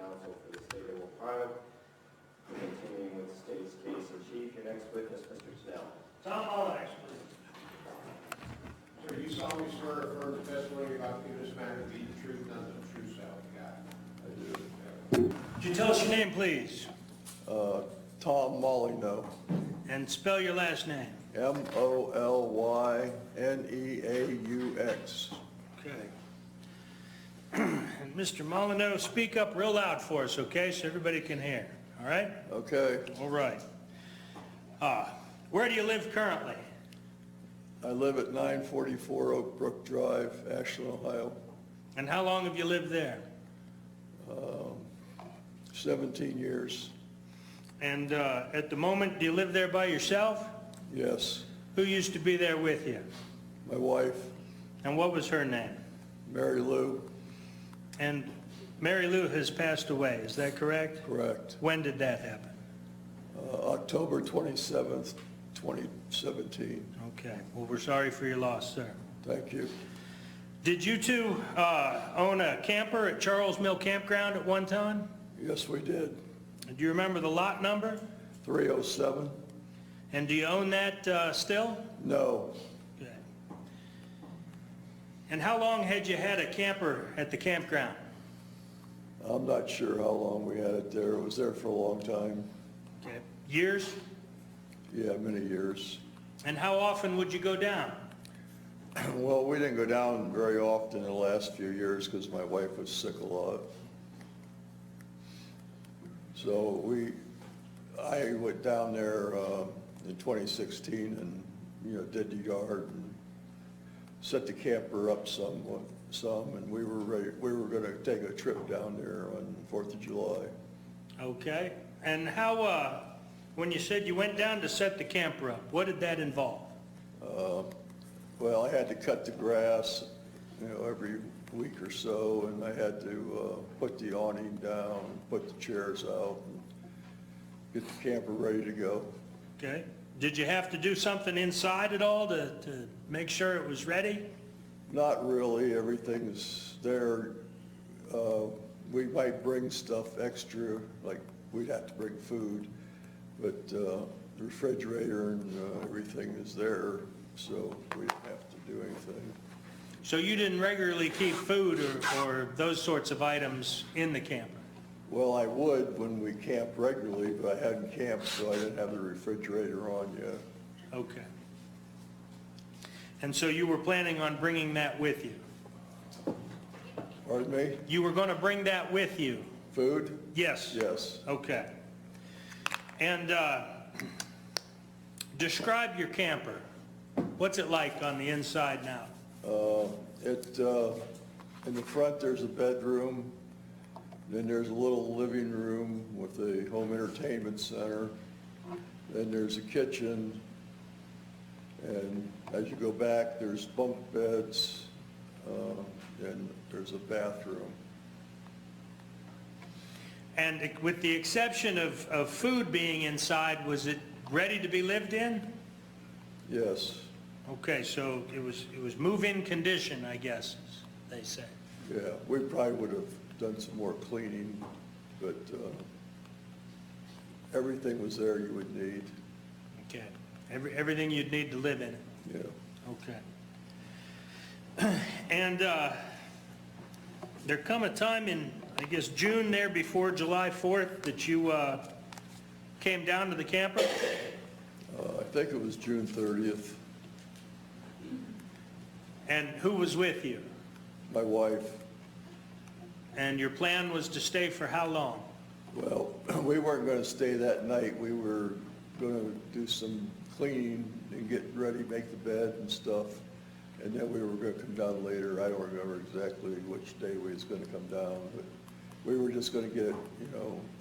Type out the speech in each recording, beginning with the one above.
counsel for the state of Ohio. Continuing with the state's case in chief, your next witness, Mr. Snell. Tom Molyneaux, please. Sir, you solemnly swear or affirm the testimony about to give this matter to be the truth, nothing but the truth, so help you God? I do. Would you tell us your name, please? Tom Molyneaux, And spell your last name. Molyneaux. Okay. And Mr. Molyneaux, speak up real loud for us, okay, so everybody can hear, all right? Okay. All right. Where do you live currently? I live at 944 Oak Brook Drive, Ashland, Ohio. And how long have you lived there? 17 years. And at the moment, do you live there by yourself? Yes. Who used to be there with you? My wife, And what was her name? Mary Lou. And Mary Lou has passed away, is that correct? Correct. When did that happen? October 27th, 2017. Okay, well, we're sorry for your loss, sir. Thank you. Did you two own a camper at Charles Mill Campground at one time? Yes, we did. Do you remember the lot number? 307. And do you own that still? No. Okay. And how long had you had a camper at the campground? I'm not sure how long we had it there. It was there for a long time. Okay. Years? Yeah, many years. And how often would you go down? Well, we didn't go down very often in the last few years because my wife was sick a lot. So I went down there in 2016 and, did the yard and set the camper up some, and we were going to take a trip down there on 4th of July. Okay. And how, when you said you went down to set the camper up, what did that involve? Well, I had to cut the grass, every week or so, and I had to put the awning down, put the chairs out, and get the camper ready to go. Okay. Did you have to do something inside at all to make sure it was ready? Not really. Everything's there. We might bring stuff extra, like we'd have to bring food, but the refrigerator and everything is there, so we didn't have to do anything. So you didn't regularly keep food or those sorts of items in the camper? Well, I would when we camp regularly, but I hadn't camped, so I didn't have the refrigerator on yet. Okay. And so you were planning on bringing that with you? Pardon me? You were going to bring that with you? Food? Yes? Yes. Okay. And describe your camper. What's it like on the inside now? In the front, there's a bedroom. Then there's a little living room with a home entertainment center. Then there's a kitchen. And as you go back, there's bunk beds, and there's a bathroom. And with the exception of food being inside, was it ready to be lived in? Yes. Okay, so it was move-in condition, I guess, as they say. Yeah, we probably would have done some more cleaning, but everything was there you would need. Okay. Everything you'd need to live in it. Yeah. Okay. And there come a time in, I guess, June there before July 4th that you came down to the camper? I think it was June 30th. And who was with you? My wife. And your plan was to stay for how long? Well, we weren't going to stay that night. We were going to do some cleaning and get ready, make the bed and stuff. And then we were going to come down later. I don't remember exactly which day we was going to come down, but we were just going to get,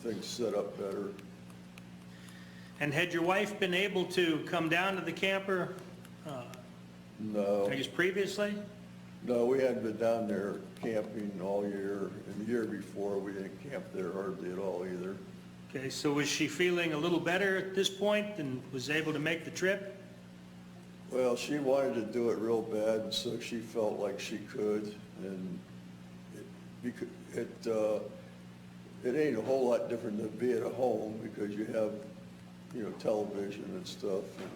things set up better. And had your wife been able to come down to the camper, No. I guess previously? No, we hadn't been down there camping all year. And the year before, we didn't camp there hardly at all either. Okay, so was she feeling a little better at this point and was able to make the trip? Well, she wanted to do it real bad, and so she it ain't a whole lot different than being at home because you have, you know, television and stuff, and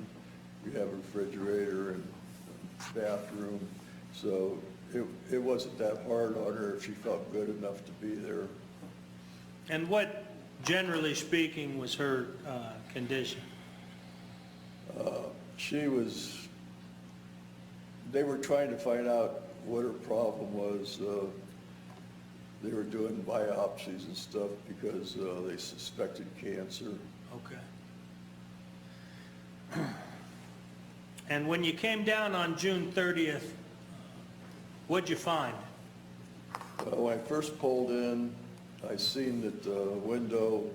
you have a refrigerator and bathroom. So it wasn't that hard on her if she felt good enough to be there. And what, generally speaking, was her condition? They were trying to find out what her problem was. They were doing biopsies and stuff because they suspected cancer. Okay. And when you came down on June 30th, what'd you find? When I first pulled in, I seen that the window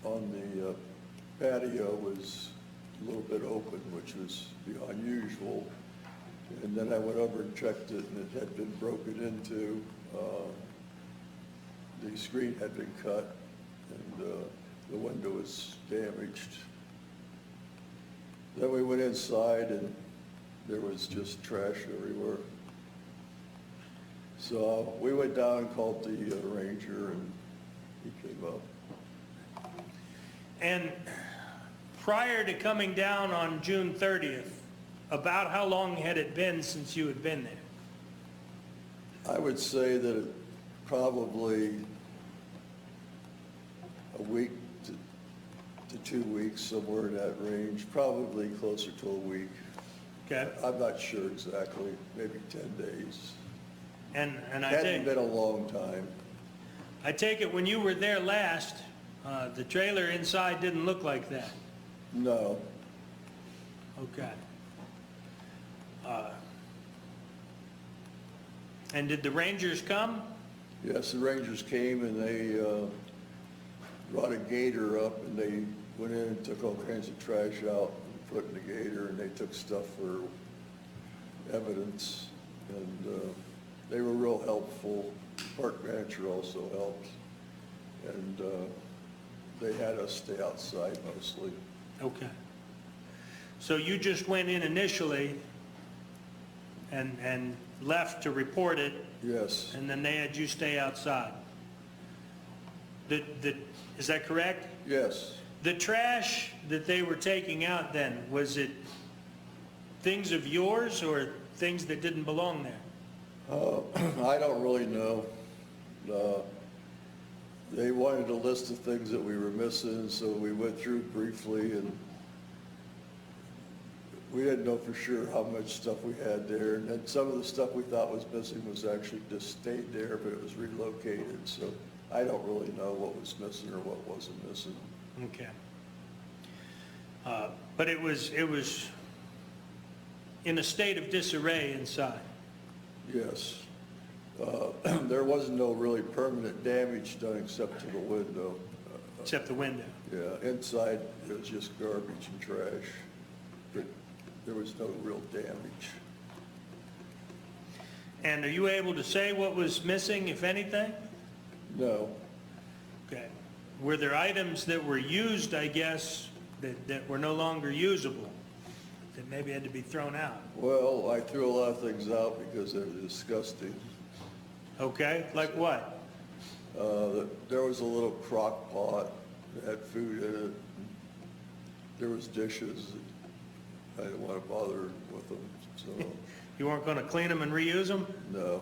on the patio was a little bit open, which was unusual. And then I went over and checked it, and it had been broken into. The screen had been cut, and the window was damaged. Then we went inside, and there was just trash everywhere. So we went down and called the ranger, and he came up. And prior to coming down on June 30th, about how long had it been since you had been there? I would say that it probably a week to 2 weeks, somewhere in that range, probably closer to a week. Okay. I'm not sure exactly, maybe 10 days. And It hadn't been a long time. I take it when you were there last, the trailer inside didn't look like that? No. Okay. And did the Rangers come? Yes, the Rangers came and they brought a gator up, and they went in and took all kinds of trash out and put in the gator, and they took stuff for evidence, and they were real helpful. Park manager also helped, and they had us stay outside mostly. Okay. So you just went in initially and left to report it, Yes, and then they had you stay outside? Is that correct? yes. The trash that they were taking out then, was it things of yours or things that didn't belong there? I don't really know. They wanted a list of things that we were missing, so we went through briefly, and we didn't know for sure how much stuff we had there. And then some of the stuff we thought was missing was actually just stayed there, but it was relocated. So I don't really know what was missing or what wasn't missing. Okay. But it was in a state of disarray inside? Yes. There wasn't no really permanent damage done except to the window. Except the window? Yeah, inside it was just garbage and trash, but there was no real damage. And are you able to say what was missing, if anything? No. Okay. Were there items that were used, I guess, that were no longer usable, that maybe had to be thrown out? Well, I threw a lot of things out because they were disgusting. Okay, like what? There was a little crock pot that had food in it. There was dishes. I didn't want to bother with them, so You weren't going to clean them and reuse them? no.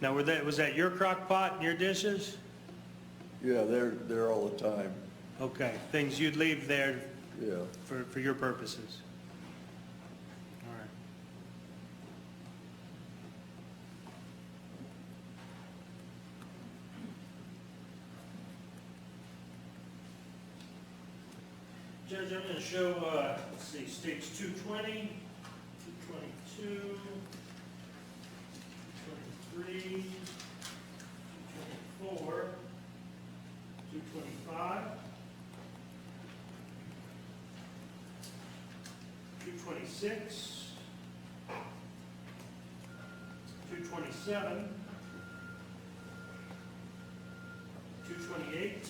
Now, was that your crock pot and your dishes? Yeah, they're there all the time. Okay, things you'd leave there Yeah. for your purposes. All right. Judge, I'm going to show, let's see, states 220, 222, 223, 224, 225, 226, 227, 228,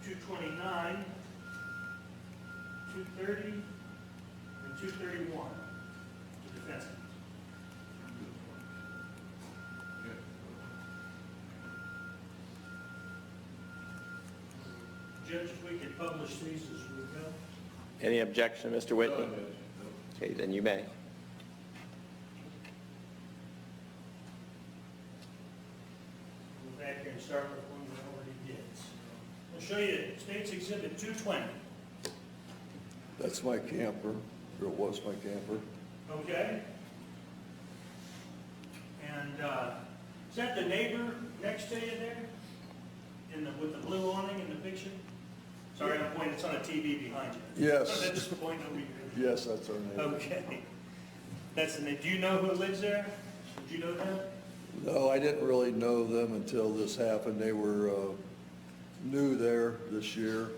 229, 230, and 231, the defense. Judge, if we could publish these as we go. Any objection, Mr. Whitney? Okay, then you may. Go back here and start with one we already did. So, I'll show you State's Exhibit 220. That's my camper, or it was my camper. Okay? And is that the neighbor next to you there? With the blue awning in the picture? Sorry, I'm pointing, it's on a TV behind you. Yes. I'm just pointing over here. Yes, that's our neighbor. Okay. That's the name. Do you know who lives there? Did you know them? No, I didn't really know them until this happened. They were new there this year,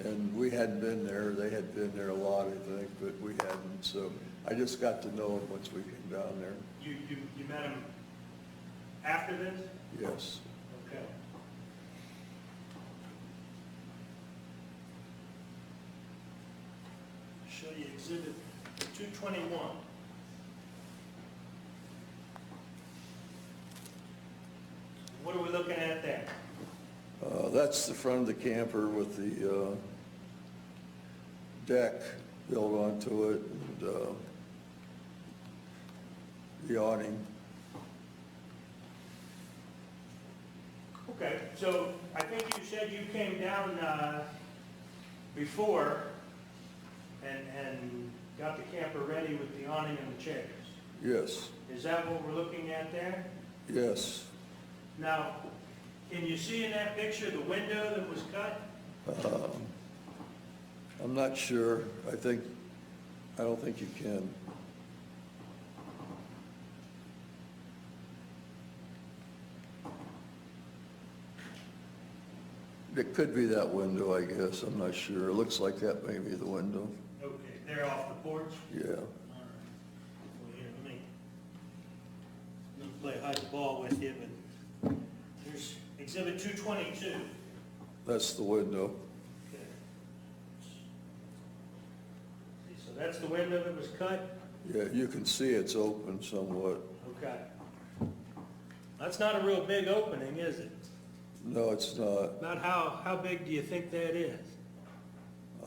and we hadn't been there. They had been there a lot, I think, but we hadn't. So I just got to know them once we came down there. You met him after this? Yes. Okay. Show you Exhibit 221. What are we looking at there? That's the front of the camper with the deck built onto it, and the awning. Okay, so I think you said you came down before and got the camper ready with the awning and the chairs. Yes, Is that what we're looking at there? yes. Now, can you see in that picture the window that was cut? I'm not sure. I don't think you can. It could be that window, I guess. I'm not sure. It looks like that may be the window. Okay, they're off the porch? Yeah. All right. Well, here, let me play hide the ball with you, but there's Exhibit 222. That's the window. Okay. So that's the window that was cut? Yeah, you can see it's open somewhat. Okay. That's not a real big opening, is it? No, it's not. About how big do you think that is?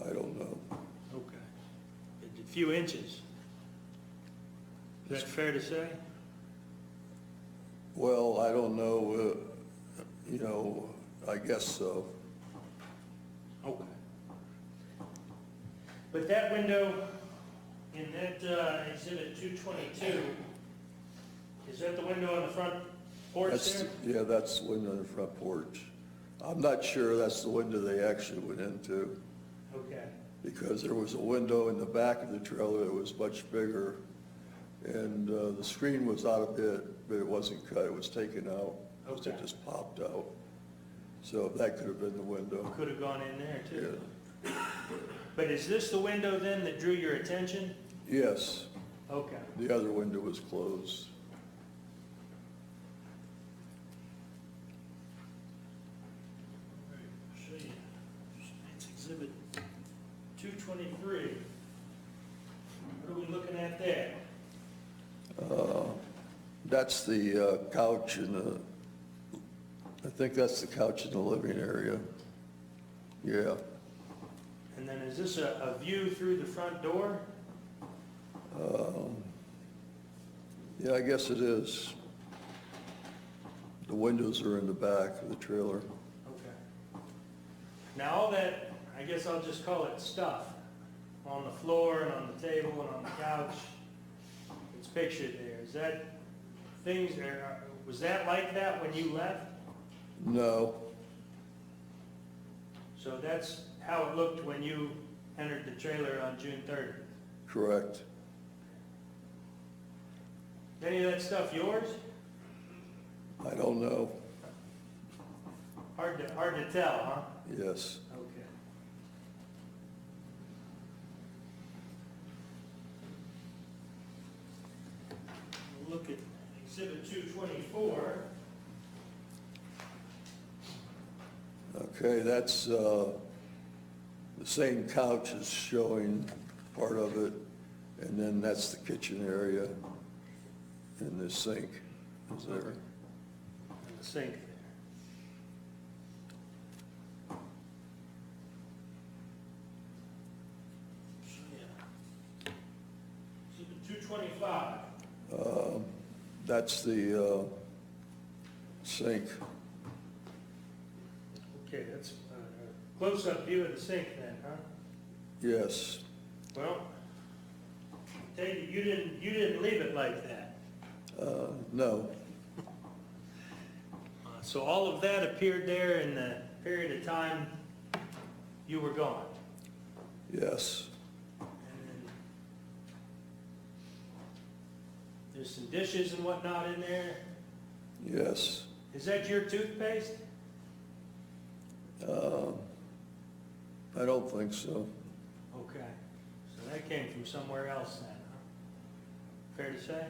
I don't know. Okay. A few inches. Is that fair to say? Well, I don't know. I guess so. Okay. But that window in that Exhibit 222, is that the window on the front porch there? Yeah, that's the window in the front porch. I'm not sure that's the window they actually went into, Okay. because there was a window in the back of the trailer that was much bigger, and the screen was out a bit, but it wasn't cut, it was taken out. Okay. It just popped out. So that could have been the window. Could have gone in there too. Yeah. But is this the window then that drew your attention? Yes, Okay. the other window was closed. I'll show you. It's Exhibit 223. What are we looking at there? That's the couch in the, I think that's the couch in the living area. Yeah. And then is this a view through the front door? Yeah, I guess it is. The windows are in the back of the trailer. Okay. Now all that, I guess I'll just call it stuff, on the floor and on the table and on the couch, it's pictured there. Is that things there, was that like that when you left? No, So that's how it looked when you entered the trailer on June 30th? correct. Any of that stuff yours? I don't know. Hard to tell, huh? Yes. Okay. We'll look at Exhibit 224. Okay, that's the same couch is showing part of it, and then that's the kitchen area, and the sink is there. And the sink there. 225. That's the sink. Okay, that's a close-up view of the sink then, huh? Yes. Well, take it, you didn't leave it like that. No. So all of that appeared there in the period of time you were gone. Yes. And then there's some dishes and whatnot in there. Yes. Is that your toothpaste? I don't think so. Okay, so that came from somewhere else then, huh? Fair to say?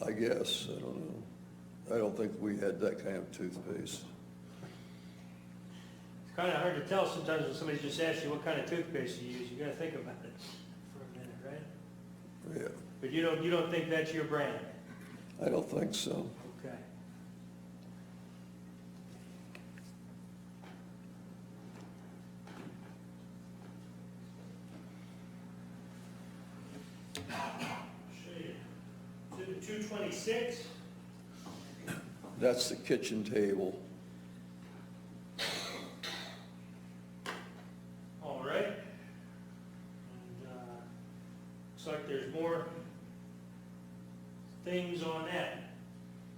I guess, I don't know. I don't think we had that kind of toothpaste. It's kind of hard to tell sometimes when somebody just asks you what kind of toothpaste you use. You gotta think about it for a minute, right? Yeah, But you don't think that's your brand? I don't think so. Okay. Show you. 226. That's the kitchen table. All right. And looks like there's more things on that.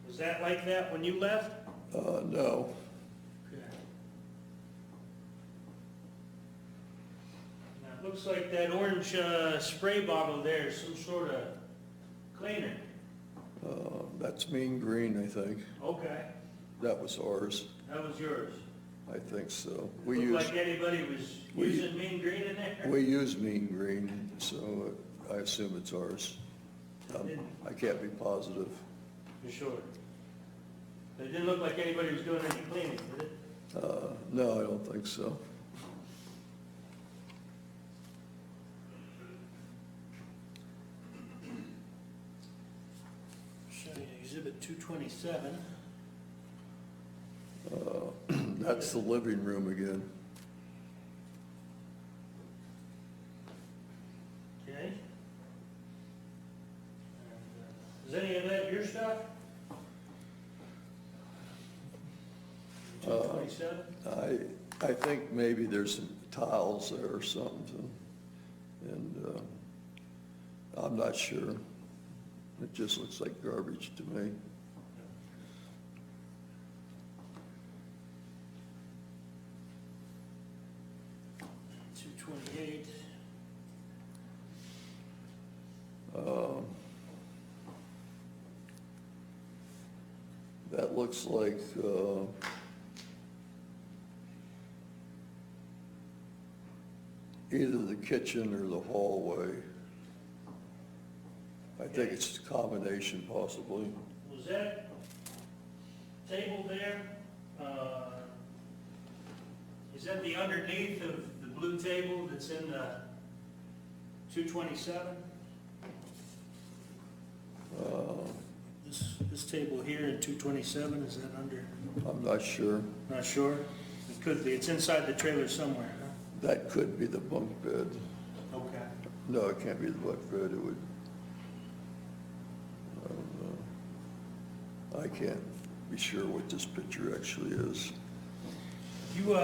Was that like that when you left? No. Okay. Now, it looks like that orange spray bottle there is some sort of cleaner. That's mean green, I think. Okay, That was ours. that was yours. I think so. Looked like anybody was using mean green in there? We use mean green, so I assume it's ours. I can't be positive. For sure. But it didn't look like anybody was doing any cleaning, did it? No, I don't think so. Show you exhibit 227. That's the living room again. Okay. And, is any of that your stuff? 227? I think maybe there's some tiles there or something, and I'm not sure. It just looks like garbage to me. $228. That looks like either the kitchen or the hallway. I think it's a combination possibly. Was that table there, is that the underneath of the blue table that's in the 227? This table here in 227, is that under? I'm not sure. Not sure? It could be. It's inside the trailer somewhere, huh? That could be the bunk bed. Okay. No, it can't be the bunk bed. It would. I can't be sure what this picture actually is. You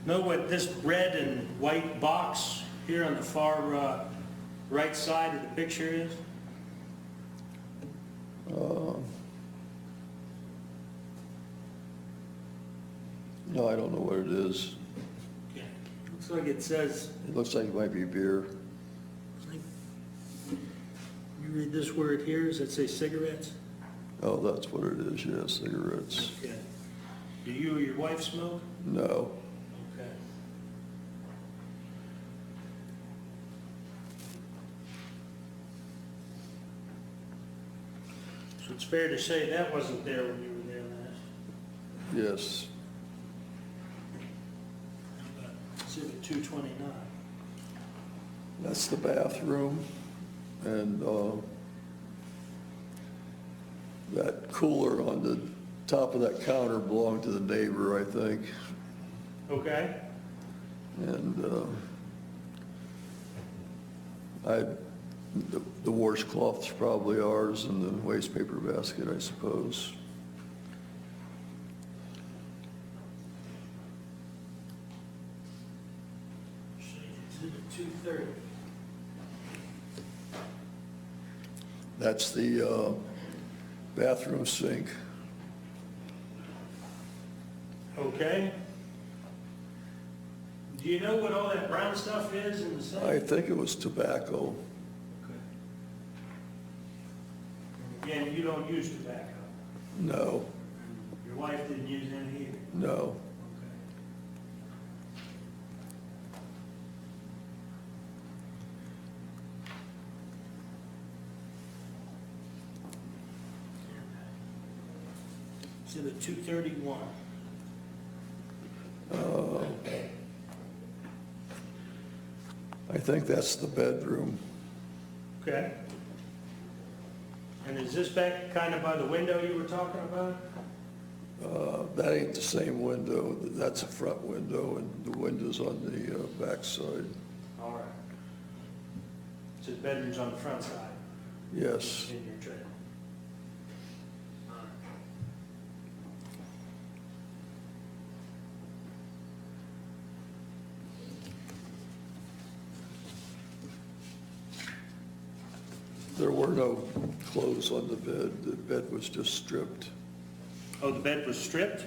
know what this red and white box here on the far right side of the picture is? No, I don't know what it is. Okay. Looks like it says, It looks like it might be beer. you read this word here, does it say cigarettes? Oh, that's what it is, yeah, cigarettes. Okay. Do you or your wife smoke? No. Okay. So it's fair to say that wasn't there when you were there last? Yes. Exhibit 229. That's the bathroom, and that cooler on the top of that counter belonged to the neighbor, I think. Okay. And I The washcloth's probably ours, and the waste paper basket, I suppose. Exhibit 230. That's the bathroom sink. Okay. Do you know what all that brown stuff is in the sink? I think it was tobacco. Okay. Again, you don't use tobacco. No, Your wife didn't use any either. no. Okay. Exhibit 231. I think that's the bedroom. Okay. And is this back kind of by the window you were talking about? That ain't the same window. That's a front window, and the window's on the back side. All right. So the bedroom's on the front side Yes. in your trailer. There were no clothes on the bed. The bed was just stripped. Oh, the bed was stripped?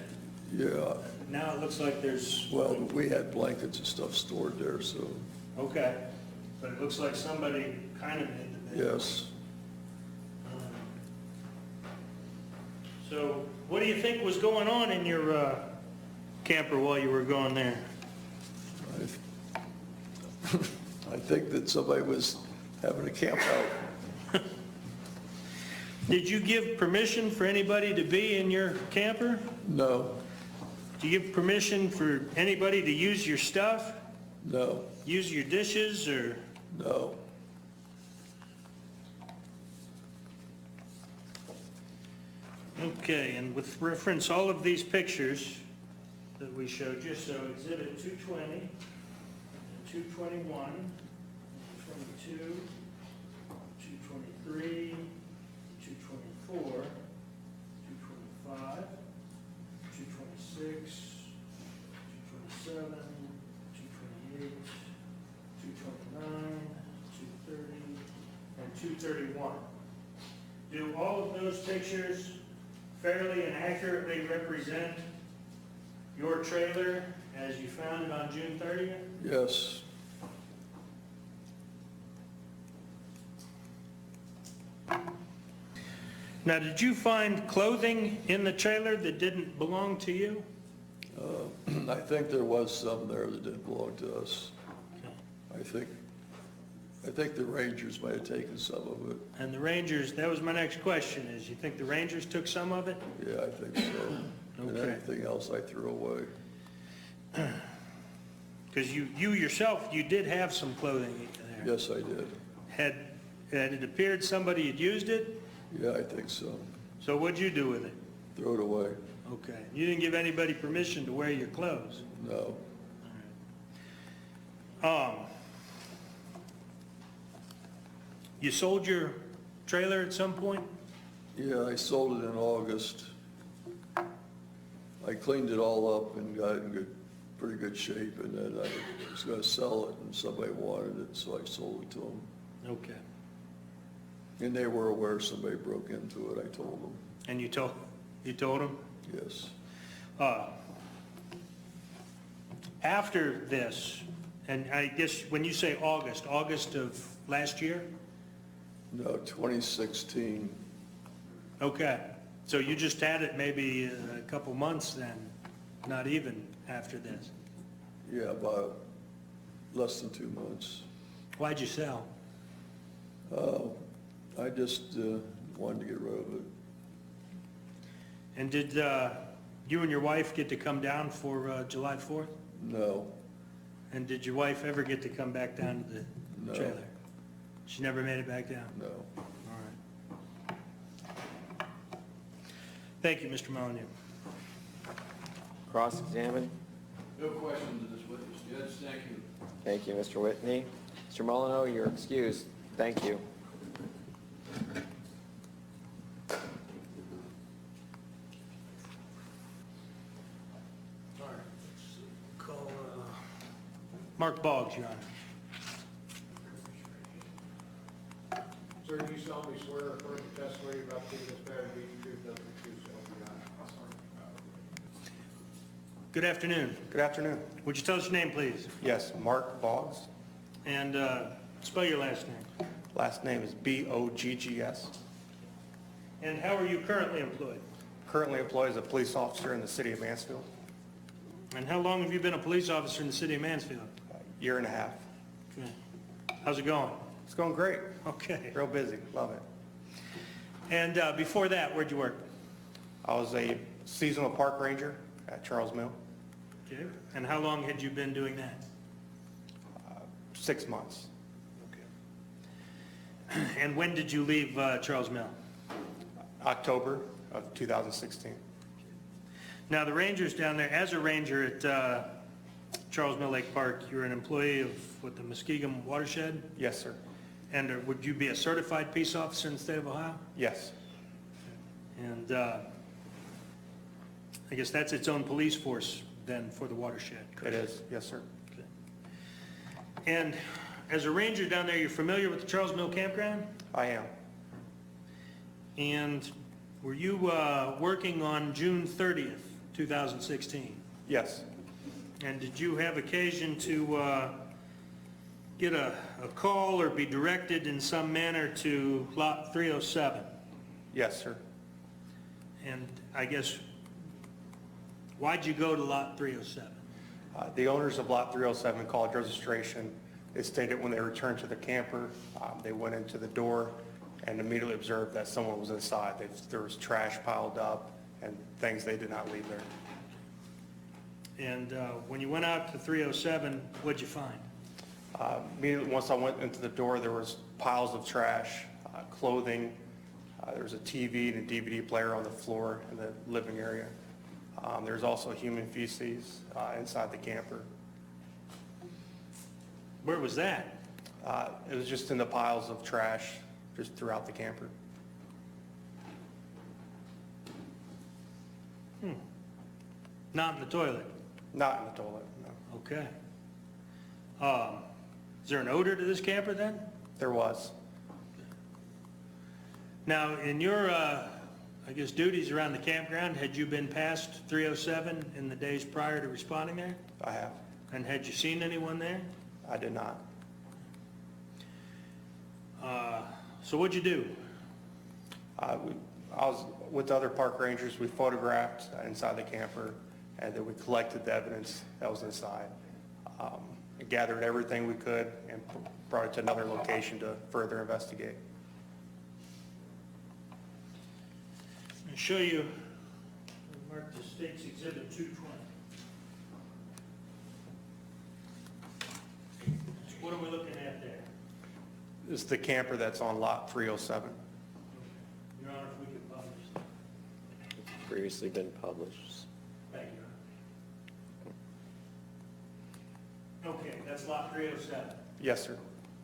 Yeah, Now it looks like there's, well, we had blankets and stuff stored there, so, okay, but it looks like somebody kind of made the bed. yes. So what do you think was going on in your camper while you were going there? I think that somebody was having a camp out. Did you give permission for anybody to be in your camper? No, Do you give permission for anybody to use your stuff? no, Use your dishes or? no. Okay, and with reference all of these pictures that we showed you, so exhibit 220, 221, 222, 223, 224, 225, 226, 227, 228, 229, 230, and 231. Do all of those pictures fairly and accurately represent your trailer as you found it on June 30th? Yes, Now, did you find clothing in the trailer that didn't belong to you? I think there was some there that didn't belong to us. I think the Rangers might have taken some of it. And the Rangers, that was my next question, is you think the Rangers took some of it? Yeah, I think so. And Okay. anything else I threw away. Because you yourself, you did have some clothing there. Yes, I did. Had it appeared somebody had used it? Yeah, I think so. So what'd you do with it? Throw it away. Okay. You didn't give anybody permission to wear your clothes? No. You sold your trailer at some point? Yeah, I sold it in August. I cleaned it all up and got it in pretty good shape, and then I was gonna sell it, and somebody wanted it, so I sold it to them. Okay. And they were aware somebody broke into it, I told them, And you told them? yes. After this, and I guess when you say August of last year? No, 2016, Okay, so you just had it maybe a couple months then, not even after this? yeah, about less than 2 months. Why'd you sell? I just wanted to get rid of it. And did you and your wife get to come down for July 4th? No, And did your wife ever get to come back down to the No. trailer? She never made it back down? no. All right. Thank you, Mr. Molyneaux. Cross-examine. No questions of this witness, Judge, thank you. Thank you, Mr. Whitney. Mr. Molyneaux, you're excused. Thank you. Mark Boggs, Your Honor. Sir, do you solemnly swear or affirm the testimony about giving this matter to be the truth, nothing but the truth, so help you God? Good afternoon. Good afternoon. Would you tell us your name, please? Yes, Mark Boggs. And spell your last name. Last name is B-O-G-G-S. And how are you currently employed? Currently employed as a police officer in the city of Mansfield. And how long have you been a police officer in the city of Mansfield? Year and a half. Okay. How's it going? It's going great. Okay. Real busy. Love it. And before that, where'd you work? I was a seasonal park ranger at Charles Mill. Okay. And how long had you been doing that? 6 months. Okay. And when did you leave Charles Mill? October of 2016. Now, the rangers down there, as a ranger at Charles Mill Lake Park, you're an employee of, what, the Muskegum Watershed? Yes, sir. And would you be a certified peace officer in the state of Ohio? Yes. And I guess that's its own police force then for the watershed, It correct? is. Yes, sir. Okay. And as a ranger down there, you're familiar with the Charles Mill Campground? I am. And were you working on June 30th, 2016? Yes. And did you have occasion to get a call or be directed in some manner to Lot 307? Yes, sir. And I guess, why'd you go to Lot 307? The owners of Lot 307 called registration. They stated when they returned to the camper, they went into the door and immediately observed that someone was inside. There was trash piled up and things they did not leave there. And when you went out to 307, what'd you find? Immediately once I went into the door, there was piles of trash, clothing. There was a TV and a DVD player on the floor in the living area. There's also human feces inside the camper. Where was that? It was just in the piles of trash just throughout the camper. Not in the toilet? Not in the toilet, no. Okay. Is there an odor to this camper then? There was. Now, in your, I guess, duties around the campground, had you been past 307 in the days prior to responding there? I have. And had you seen anyone there? I did not. So what'd you do? I was with other park rangers. We photographed inside the camper, and then we collected the evidence that was inside. We gathered everything we could and brought it to another location to further investigate. I'll show you, mark the State's Exhibit 220. What are we looking at there? This is the camper that's on lot 307. Your Honor, if we could publish that. It's previously been published. Thank you. Okay, that's lot 307. Yes, sir.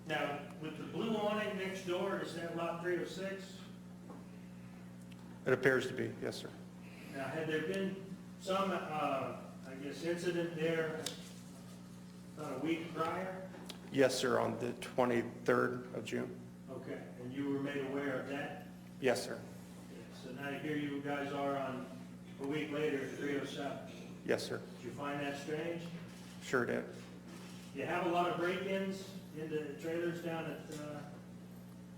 Now, with the blue awning next door, is that lot 306? It appears to be, yes, sir. Now, had there been some, I guess, incident there about a week prior? Yes, sir, on the 23rd of June. Okay, and you were made aware of that? Yes, sir. So now here you guys are on, a week later, at 307. Yes, sir. Did you find that strange? Sure did. You have a lot of break-ins into trailers down at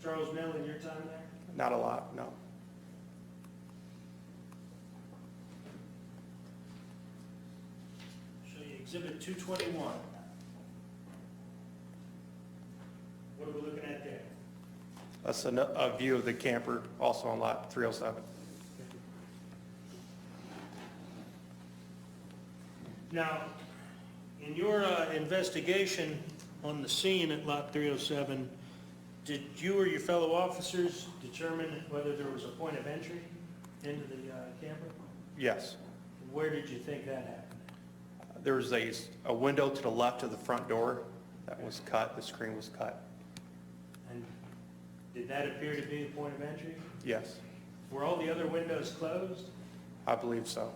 Charles Mill in your time there? Not a lot, no. Show you Exhibit 221. What are we looking at there? That's a view of the camper, also on lot 307. Now, in your investigation on the scene at Lot 307, did you or your fellow officers determine whether there was a point of entry into the camper? Yes. Where did you think that happened? There was a window to the left of the front door that was cut, the screen was cut. And did that appear to be the point of entry? Yes, Were all the other windows closed? I believe so.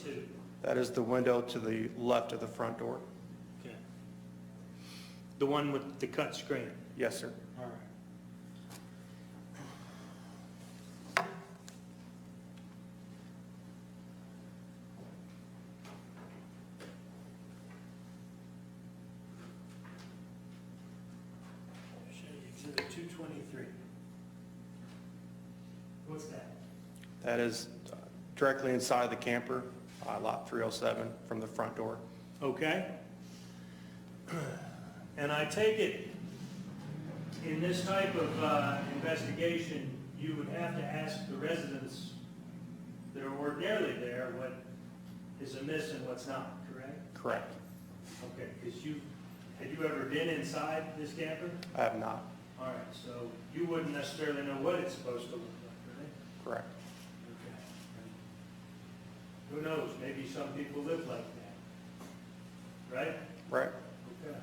2? That is the window to the left of the front door. Okay. The one with the cut screen? Yes, sir. All right. Show you Exhibit 223. What's that? That is directly inside the camper, lot 307, from the front door. Okay. And I take it, in this type of investigation, you would have to ask the residents that are ordinarily there what is amiss and what's not, correct? Correct. Okay, because had you ever been inside this camper? I have not. All right, so you wouldn't necessarily know what it's supposed to look like, right? Correct. Okay. Who knows, maybe some people live like that, right? Right. Okay.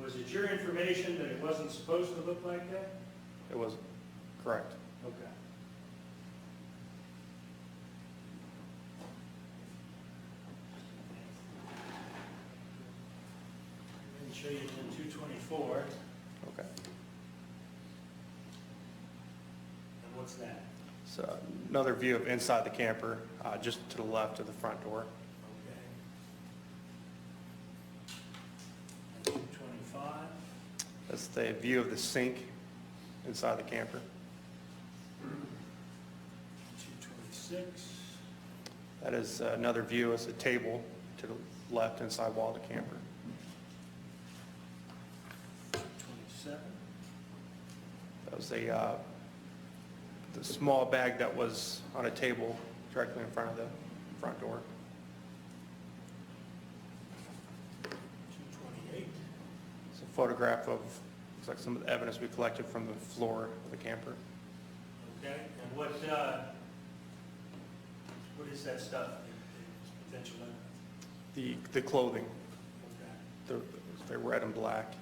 Was it your information that it wasn't supposed to look like that? It was correct. Okay. Let me show you the 224. Okay. And what's that? So another view of inside the camper, just to the left of the front door. Okay. And 225. That's the view of the sink inside the camper. 226. That is another view as a table to the left inside wall of the camper. 227. That was the small bag that was on a table directly in front of the front door. 228. It's a photograph of, looks like some of the evidence we collected from the floor of the camper. Okay, and what is that stuff, the potential evidence? The clothing, Okay. they're red and black.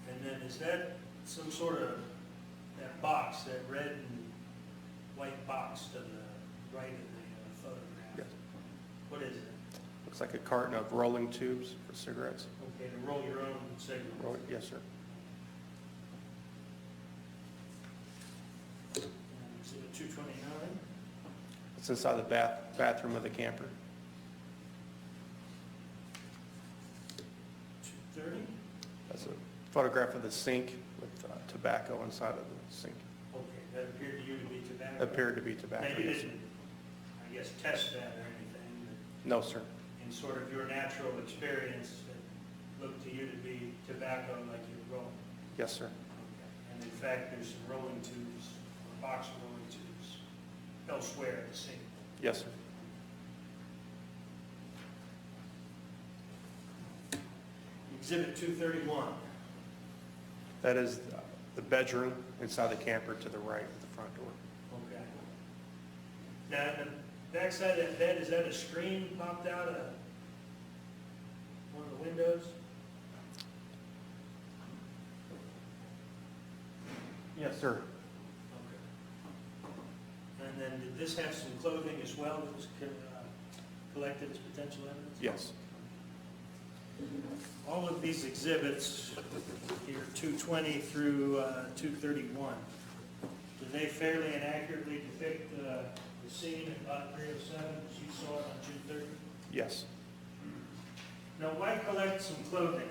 And then is that some sort of, that box, that red and white box to the right of the photograph? Yes. What is it? Looks like a carton of rolling tubes for cigarettes. Okay, to roll your own cigarette. Yes, sir. And Exhibit 229. It's inside the bathroom of the camper. 230. That's a photograph of the sink with tobacco inside of the sink. Okay, that appeared to you to be tobacco. Appeared to be tobacco. Now, you Yes, sir. didn't, I guess, test that or anything, but No, sir. in sort of your natural experience, it looked to you to be tobacco like you were rolling. Yes, sir. Okay. And in fact, there's some rolling tubes, a box of rolling tubes elsewhere at the scene. Yes, sir. Exhibit 231. That is the bedroom inside the camper to the right of the front door. Okay. Now, the backside of that bed, is that a screen popped out of one of the windows? Yes, sir. Okay. And then did this have some clothing as well that was collected as potential evidence? Yes. All of these exhibits, here 220 through 231, do they fairly and accurately depict the scene at lot 307 as you saw it on June 30th? Yes. Now, why collect some clothing?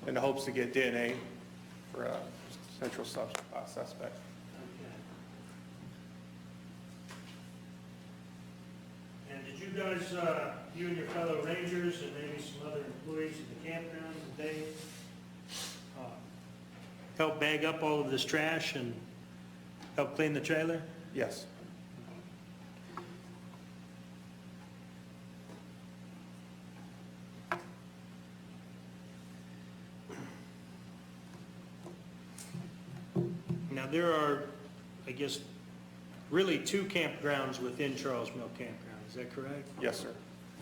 In the hopes to get DNA for a central suspect. Okay. And did you guys, you and your fellow rangers and maybe some other employees at the campground, did they help bag up all of this trash and help clean the trailer? Yes. Now, there are, I guess, really two campgrounds within Charles Mill Campground, is that correct? Yes, sir.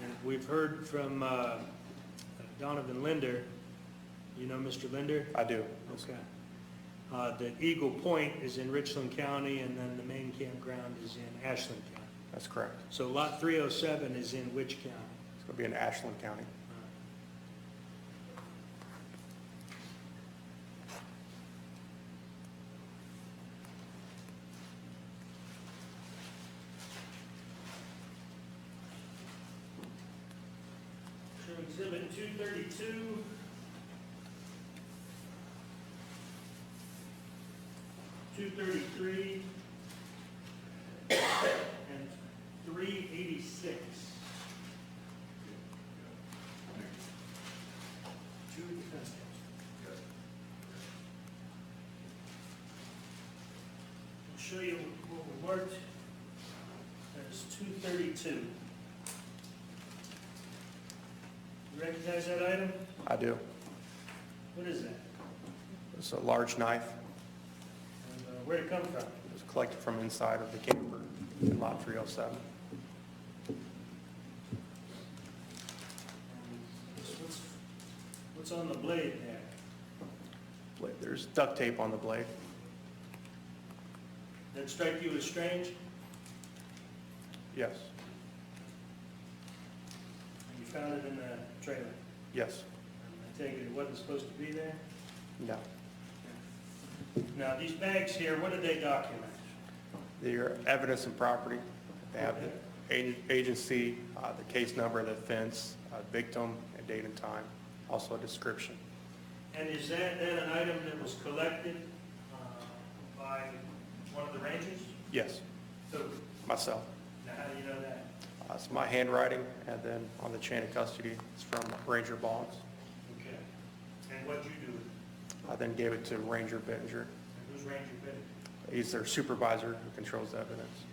And we've heard from Donovan Linder. You know Mr. Linder? I do. Okay. that Eagle Point is in Richland County, and then the main campground is in Ashland County. That's correct. So lot 307 is in which county? It's going to be in Ashland County. So exhibit 232. 233 and 386. Two defense counsel. I'll show you what we marked as 232. You recognize that item? I do. What is that? It's a large knife. And where'd it come from? It was collected from inside of the camper in lot 307. What's on the blade there? There's duct tape on the blade. That strike you as strange? Yes. You found it in the trailer? Yes. I take it it wasn't supposed to be there? No. Now, these bags here, what did they document? They're evidence and property. They have the agency, the case number of the offense, victim, and date and time, also a description. And is that then an item that was collected by one of the rangers? Yes, Who? myself. Now, how do you know that? It's my handwriting, and then on the chain of custody, it's from Ranger Boggs. Okay. And what'd you do with it? I then gave it to Ranger Bittinger. And who's Ranger Bennett? He's their supervisor who controls the evidence.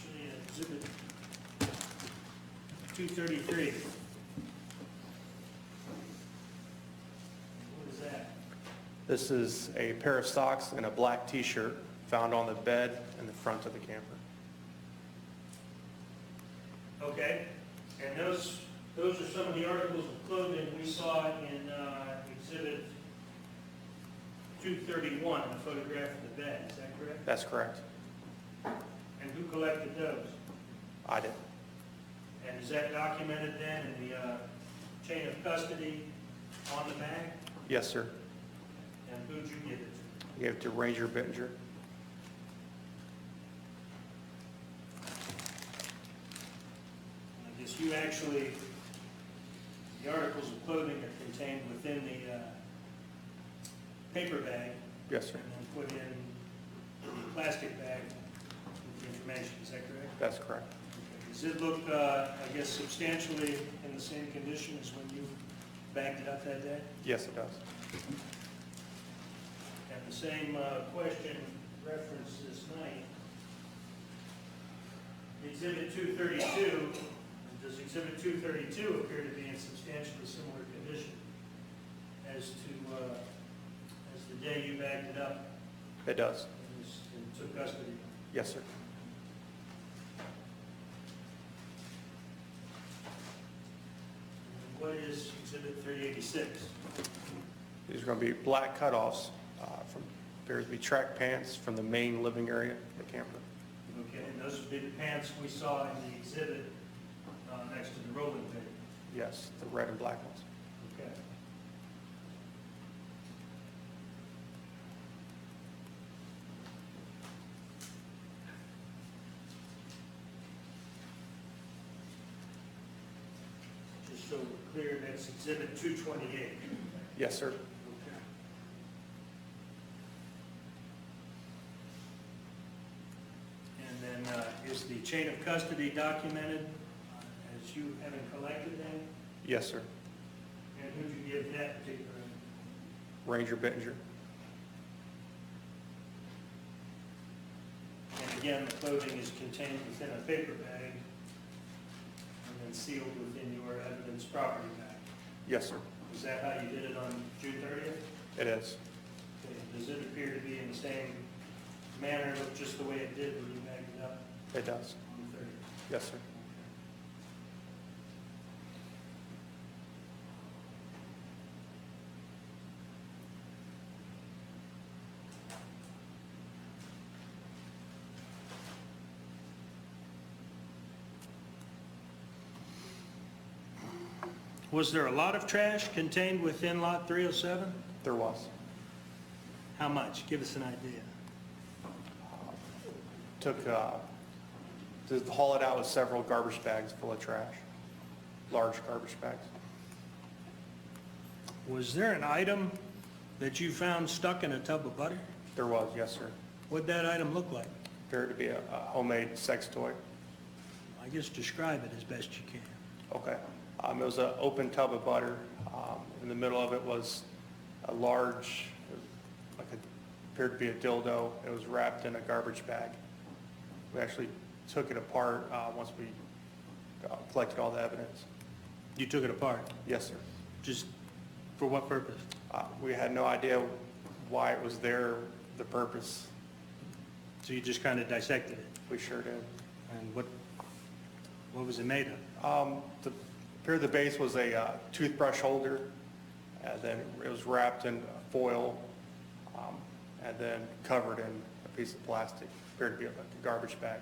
Okay. Exhibit 233. What is that? This is a pair of socks and a black T-shirt found on the bed in the front of the camper. Okay, and those are some of the articles of clothing we saw in Exhibit 231, the photograph of the bed, is that correct? That's correct. And who collected those? I did. And is that documented then in the chain of custody on the bag? Yes, sir. And who'd you give it to? I gave it to Ranger Bittinger. I guess you actually, the articles of clothing are contained within the paper bag Yes, sir. and then put in the plastic bag with the information, is that correct? That's correct. Does it look, I guess, substantially in the same condition as when you bagged it up that day? Yes, it does. And the same question referenced this night. Exhibit 232, does Exhibit 232 appear to be in substantially similar condition as the day you bagged it up It does. and took custody? Yes, sir. What is Exhibit 386? These are going to be black cutoffs from, appears to be track pants from the main living area of the camper. Okay, and those would be the pants we saw in the exhibit next to the rolling pin. Yes, the red and black ones. Okay. Just so we're clear, that's Exhibit 228. Yes, sir. Okay. And then is the chain of custody documented as you having collected them? Yes, sir. And who'd you give that particular? Ranger Bittinger. And again, the clothing is contained within a paper bag and then sealed within your evidence property bag. Yes, sir. Is that how you did it on June 30th? It is. Okay. Does it appear to be in the same manner, just the way it did when you bagged it up It does. on the 30th? Yes, sir. Was there a lot of trash contained within lot 307? There was. How much? Give us an idea. Took, to haul it out with several garbage bags full of trash, large garbage bags. Was there an item that you found stuck in a tub of butter? There was, yes, sir. What'd that item look like? Appeared to be a homemade sex toy. I guess describe it as best you can. Okay. It was an open tub of butter. In the middle of it was a large, appeared to be a dildo. It was wrapped in a garbage bag. We actually took it apart once we collected all the evidence. You took it apart, Yes, sir. just for what purpose? We had no idea why it was there, the purpose. So you just kind of dissected it? We sure did. And what was it made of? The base was a toothbrush holder, and then it was wrapped in foil, and then covered in a piece of plastic. Appeared to be like a garbage bag.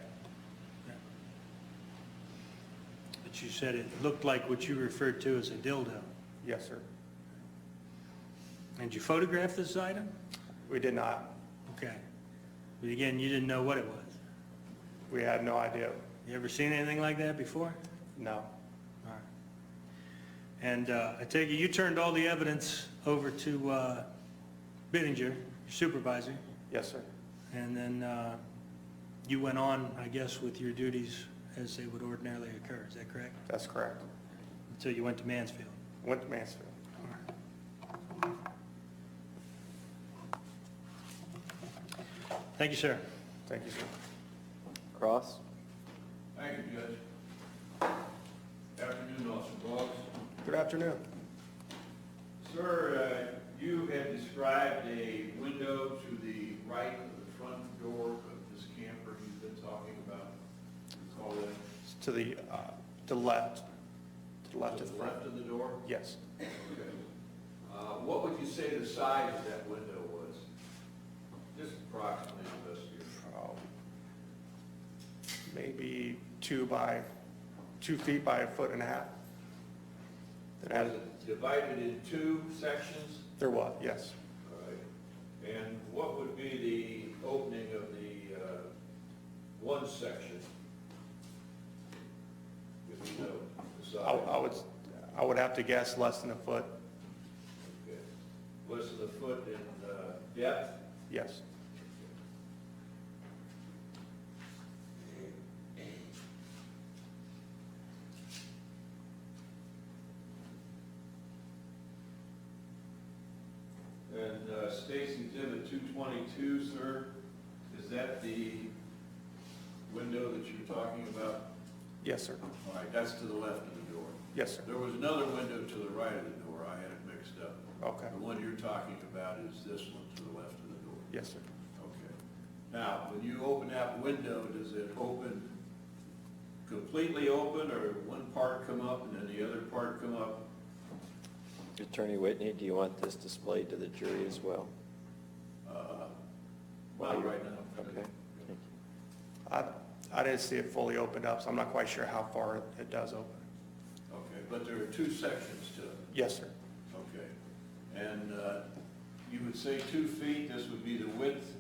But you said it looked like what you referred to as a dildo. Yes, sir. And you photographed this item? We did not. Okay. But again, you didn't know what it was. We had no idea. You ever seen anything like that before? No. All right. And I take it you turned all the evidence over to Bittinger, your supervisor, Yes, sir. and then you went on, I guess, with your duties as they would ordinarily occur. Is that correct? That's correct. Until you went to Mansfield. Went to Mansfield. Thank you, sir. Thank you, sir. Cross? Thank you, Judge. Afternoon, Officer Boggs. Good afternoon. Sir, you had described a window to the right of the front door of this camper you've been talking about. Call that To the left. To the left to of the the front. left of the door? Yes. Okay. What would you say the size of that window was? Just approximately, investigate. Maybe 2 feet by 1.5 feet. Was it divided in two sections? There was, yes. All right. And what would be the opening of the one section? If you know the size. I would have to guess less than a foot. Okay. Less than a foot in depth? Yes. And Stacy's Exhibit 222, sir, is that the window that you're talking about? Yes, sir. All right, that's to the left of the door. Yes, sir. There was another window to the right of the door. I had it mixed up. Okay. The one you're talking about is this one to the left of the door. Yes, sir. Okay. Now, when you open that window, does it open completely open, or one part come up and then the other part come up? Attorney Whitney, do you want this displayed to the jury as well? Not right now. Okay, thank you. I didn't see it fully opened up, so I'm not quite sure how far it does open. Okay, but there are two sections to it. Yes, sir. Okay. And you would say 2 feet, this would be the width?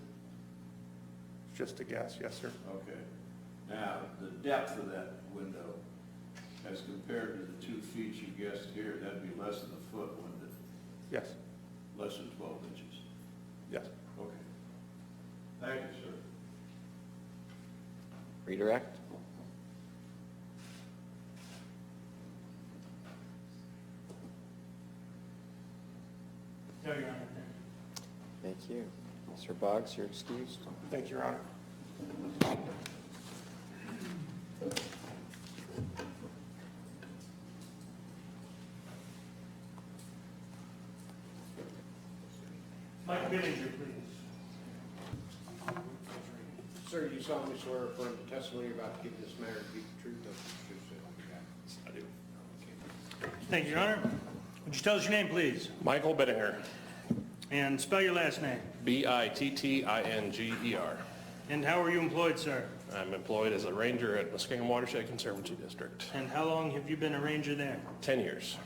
Just a guess, yes, sir. Okay. Now, the depth of that window, as compared to the 2 feet you guessed here, that'd be less than a foot, wouldn't it? Yes, Less than 12 inches. yes. Okay. Thank you, sir. Redirect? No, Your Honor. Thank you. Mr. Boggs, you're excused. Thank you, Your Honor. Mike Bittinger, please. Sir, you solemnly swear or affirm the testimony you're about to give in this matter to be the truth, nothing but the truth, so help you God? I do. Thank you, Your Honor. Would you tell us your name, please? Michael Bittinger, And spell your last name. Bittinger. And how are you employed, sir? I'm employed as a ranger at Muskingum Watershed Conservancy District. And how long have you been a ranger there? 10 years.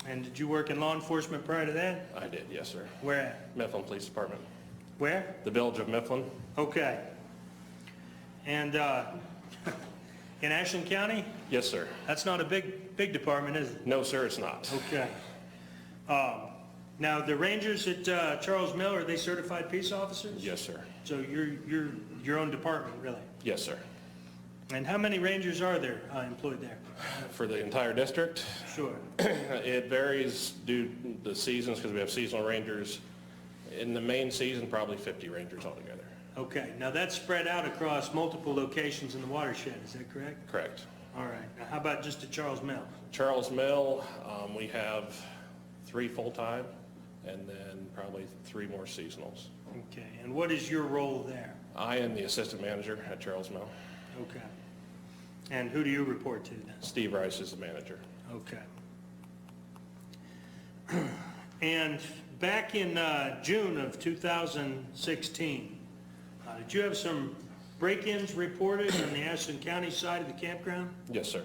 And did you work in law enforcement prior to that? I did, yes, sir. Where at? Mifflin Police Department. Where? The Village of Mifflin? Okay. And in Ashland County? Yes, sir. That's not a big department, is it? No, sir, it's not. Okay. Now, the Rangers at Charles Mill, are they certified peace officers? Yes, sir. So you're your own department, really? Yes, sir. And how many Rangers are there employed there? For the entire district, Sure. it varies due to the seasons because we have seasonal rangers. In the main season, probably 50 rangers altogether. Okay. Now, that's spread out across multiple locations in the watershed, is that correct? Correct. All right. Now, how about just at Charles Mill? Charles Mill, we have 3 full-time and then probably 3 more seasonals. Okay. And what is your role there? I am the assistant manager at Charles Mill. Okay. And who do you report to then? Steve Rice is the manager. Okay. And back in June of 2016, did you have some break-ins reported on the Ashland County side of the campground? Yes, sir.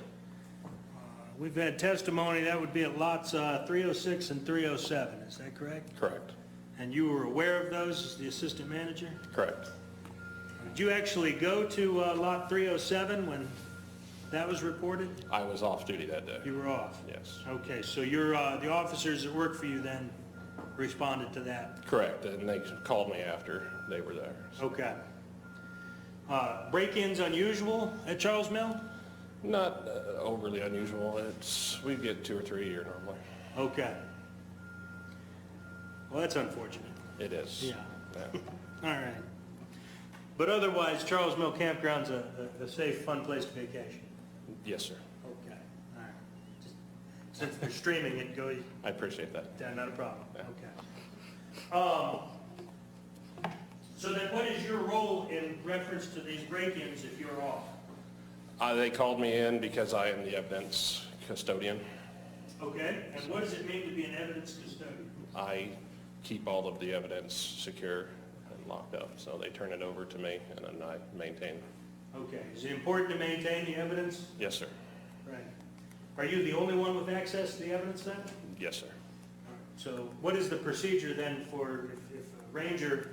We've had testimony that would be at lots 306 and 307, is that correct? Correct. And you were aware of those as the assistant manager? Correct. Did you actually go to lot 307 when that was reported? I was off duty that day. You were off? Yes. Okay, so the officers that worked for you then responded to that? Correct, and they called me after they were there. Okay. Break-ins unusual at Charles Mill? Not overly unusual. We get 2 or 3 a year normally. Okay. Well, that's unfortunate. It is. Yeah. Yeah. All right. But otherwise, Charles Mill Campground's a safe, fun place to vacation? Yes, sir. Okay, all right. Just, since they're streaming it, go, I appreciate that. yeah, not a problem. Yeah. Okay. So then what is your role in reference to these break-ins if you're off? They called me in because I am the evidence custodian. Okay, and what does it mean to be an evidence custodian? I keep all of the evidence secure and locked up, so they turn it over to me and then I maintain. Okay, is it important to maintain the evidence? Yes, sir. Right. Are you the only one with access to the evidence then? Yes, sir. So what is the procedure then for if a ranger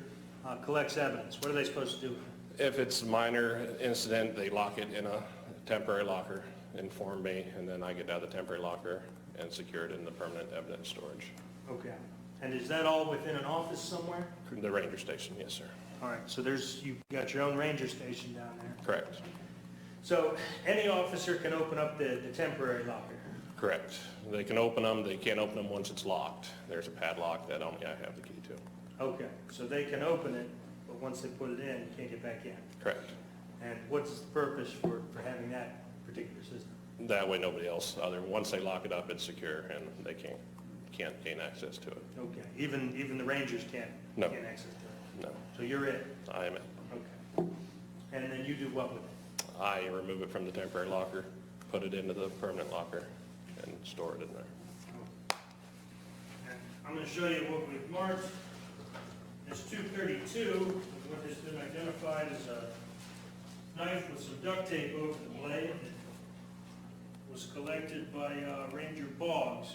collects evidence? What are they supposed to do? If it's a minor incident, they lock it in a temporary locker, inform me, and then I get out of the temporary locker and secure it in the permanent evidence storage. Okay. And is that all within an office somewhere? The ranger station, yes, sir. All right, so you've got your own ranger station down there. Correct. So any officer can open up the temporary locker? Correct. They can open them, they can't open them once it's locked. There's a padlock that only I have the key to. Okay, so they can open it, but once they put it in, you can't get back in. Correct. And what's the purpose for having that particular system? That way nobody else, once they lock it up, it's secure and they can't gain access to it. Okay, even the rangers can't No. gain access to it? No, So you're it? I am it. Okay. And then you do what with it? I remove it from the temporary locker, put it into the permanent locker, and store it in there. And I'm going to show you what we've marked. This 232, what has been identified as a knife with some duct tape over the blade. It was collected by Ranger Boggs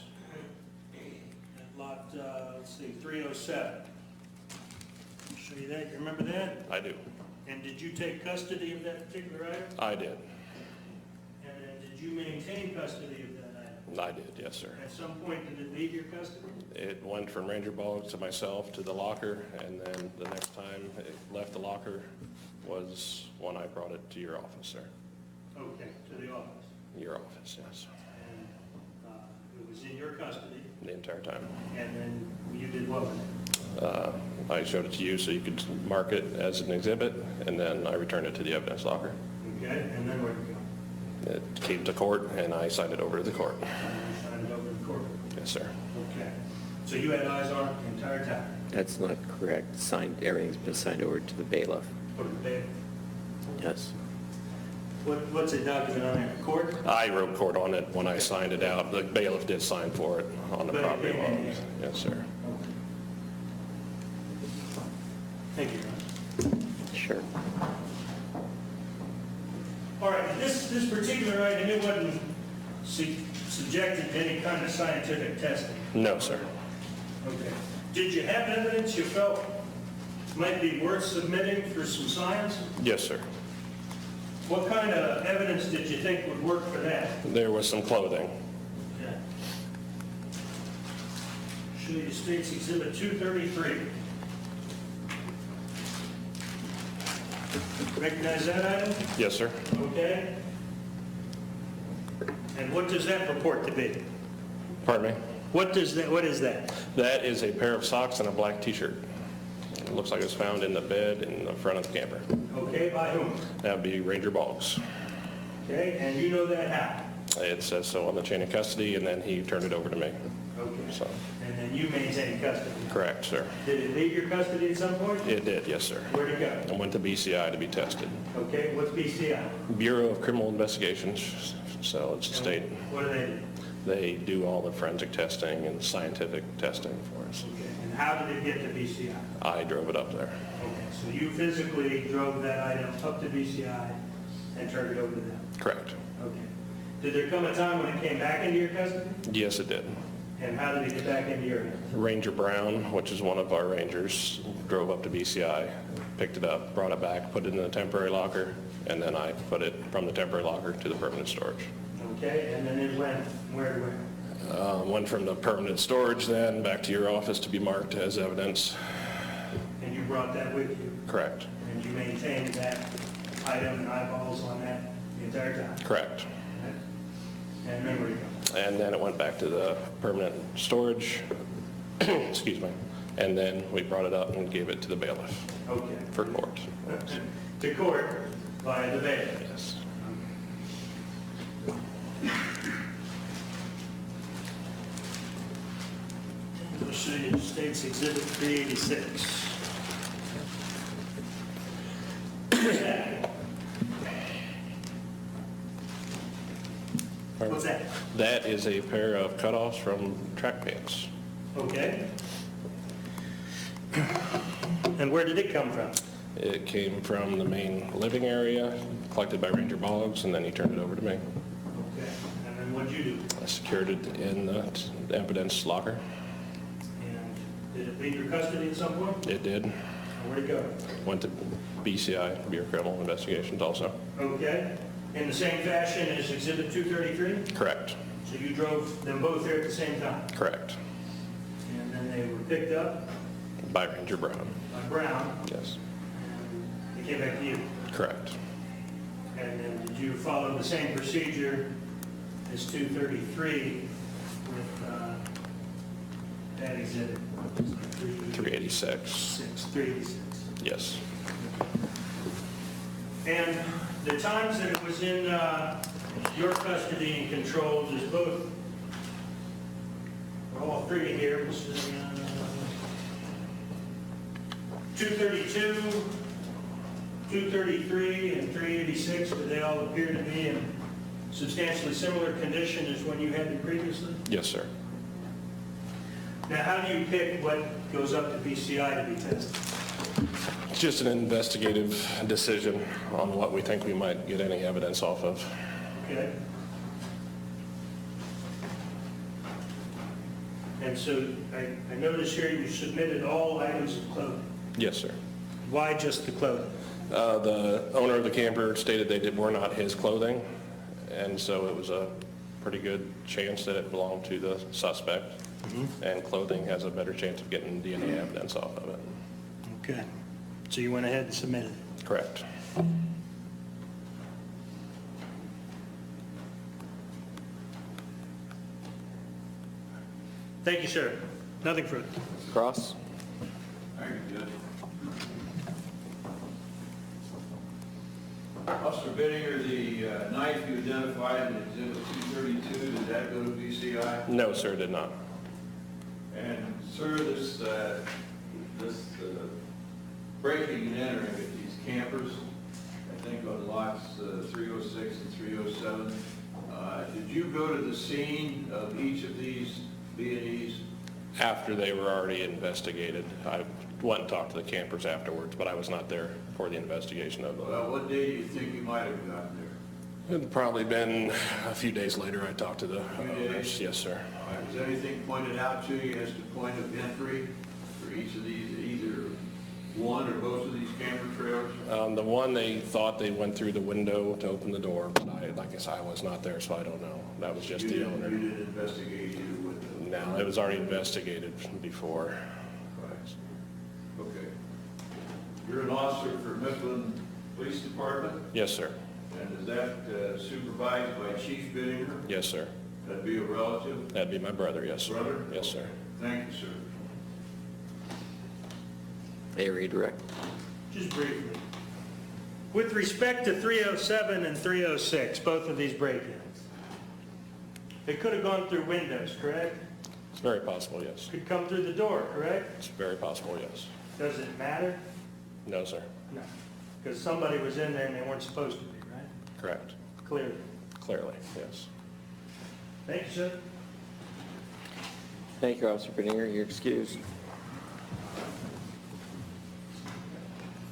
at lot, let's see, 307. I'll show you that. You remember that? I do. And did you take custody of that particular item? I did. And then did you maintain custody of that item? I did, yes, sir. At some point, did it leave your custody? It went from Ranger Boggs to myself to the locker, and then the next time it left the locker was when I brought it to your office, sir. Okay, to the office. Your office, yes. And it was in your custody, The entire time. and then you did what with it? I showed it to you so you could mark it as an exhibit, and then I returned it to the evidence locker. Okay, and then where'd it go? It came to court, and I signed it over to the court. You signed it over to the court. Yes, sir. Okay. So you had eyes on it the entire time? That's not correct. Everything's been signed over to the bailiff. Put it in bed? Yes. What's the document on there? Court? I wrote court on it when I signed it out. The bailiff did sign for it on the But it property came in laws. here. Yes, sir. Thank you, Ron. Sure. All right, this particular item, it wasn't subjected to any kind of scientific testing? No, sir. Okay. Did you have evidence you felt might be worth submitting for some science? Yes, sir. What kind of evidence did you think would work for that? There was some clothing. Okay. Show you State's Exhibit 233. Recognize that item? Yes, sir. Okay. And what does that purport to be? Pardon me? What is that? That is a pair of socks and a black t-shirt. It looks like it was found in the bed in the front of the camper. Okay, by whom? That would be Ranger Boggs. Okay, and you know that how? It says so on the chain of custody, and then he turned it over to me. Okay. So, And then you maintain custody? correct, sir. Did it leave your custody at some point? It did, yes, sir. Where'd it go? I went to BCI to be tested. Okay, what's BCI? Bureau of Criminal Investigations, so it's state. What do they do? They do all the forensic testing and scientific testing for us. Okay, and how did it get to BCI? I drove it up there. Okay, so you physically drove that item up to BCI and turned it over to them? Correct. Okay. Did there come a time when it came back into your custody? Yes, it did. And how did it get back into your hands? Ranger Brown, which is one of our rangers, drove up to BCI, picked it up, brought it back, put it in the temporary locker, and then I put it from the temporary locker to the permanent storage. Okay, and then it went where to where? Went from the permanent storage then back to your office to be marked as evidence. And you brought that with you? Correct. And you maintained that item and eyeballs on that the entire time? Correct. And then where do you go? And then it went back to the permanent storage, excuse me, and then we brought it up and gave it to the bailiff Okay. for court. To court by the bailiff? Yes. We'll show you State's Exhibit 386. What's that? That is a pair of cutoffs from track pants. Okay. And where did it come from? It came from the main living area, collected by Ranger Boggs, and then he turned it over to me. Okay. And then what'd you do? I secured it in the evidence locker. And did it leave your custody at some point? It did. And where'd it go? Went to BCI, Bureau of Criminal Investigations also. Okay. In the same fashion as Exhibit 233? Correct. So you drove them both there at the same time? Correct. And then they were picked up By Ranger Brown. by Brown, Yes. and they came back to you? Correct. And then did you follow the same procedure as 233 with that exhibit? 386. 386. Yes. And the times that it was in your custody and control, is both, all three here, this is 232, 233, and 386, do they all appear to be in substantially similar condition as when you had them previously? Yes, sir. Now, how do you pick what goes up to BCI to be tested? It's just an investigative decision on what we think we might get any evidence off of. Okay? And so I notice here you submitted all items of clothing. Yes, sir. Why just the clothing? The owner of the camper stated were not his clothing, and so it was a pretty good chance that it belonged to the suspect. And clothing has a better chance of getting DNA evidence off of it. Okay. So you went ahead and submitted it. Correct. Thank you, sir. Nothing further. Cross? Thank you, Judge. Officer Bittinger, the knife you identified in Exhibit 232, did that go to BCI? No, sir, did not. And sir, this breaking and entering at these campers, I think on lots 306 and 307, did you go to the scene of each of these B&Es? After they were already investigated. I went and talked to the campers afterwards, but I was not there for the investigation of them. Well, what day do you think you might have gotten there? It'd probably been a few days later I talked to the Few days? owners. Yes, sir. Was anything pointed out to you as to point of entry for each of these, either one or both of these camper trailers? The one, they thought they went through the window to open the door, but like I said, I was not there, so I don't know. That was just the owner. You didn't investigate either with them? No, it was already investigated before. Right. Okay. You're an officer for Mifflin Police Department, Yes, sir. and is that supervised by Chief Bittinger? Yes, sir. That'd be a relative? That'd be my brother, yes, sir. Brother? Yes, sir. Thank you, sir. Hey, redirect. Just briefly. With respect to 307 and 306, both of these break-ins, they could have gone through windows, correct? It's very possible, yes. Could come through the door, correct? It's very possible, yes. Does it matter? No, sir. No. Because somebody was in there and they weren't supposed to be, right? Correct. Clearly. Clearly, yes. Thank you, sir. Thank you, Officer Bittinger. You're excused.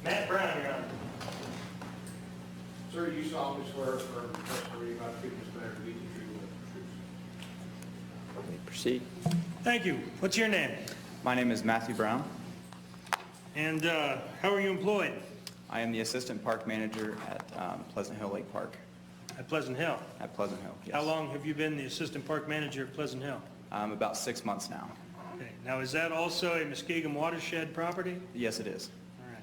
Matt Brown, Your Honor. Sir, you solemnly swear affirm the testimony about to give this matter to be the truth and the truth. May proceed. Thank you. What's your name? My name is Matthew Brown. And how are you employed? I am the Assistant Park Manager at Pleasant Hill Lake Park. At Pleasant Hill. At Pleasant Hill, yes. How long have you been the Assistant Park Manager at Pleasant Hill? About 6 months now. Okay. Now, is that also a Muskegum watershed property? Yes, it is. All right.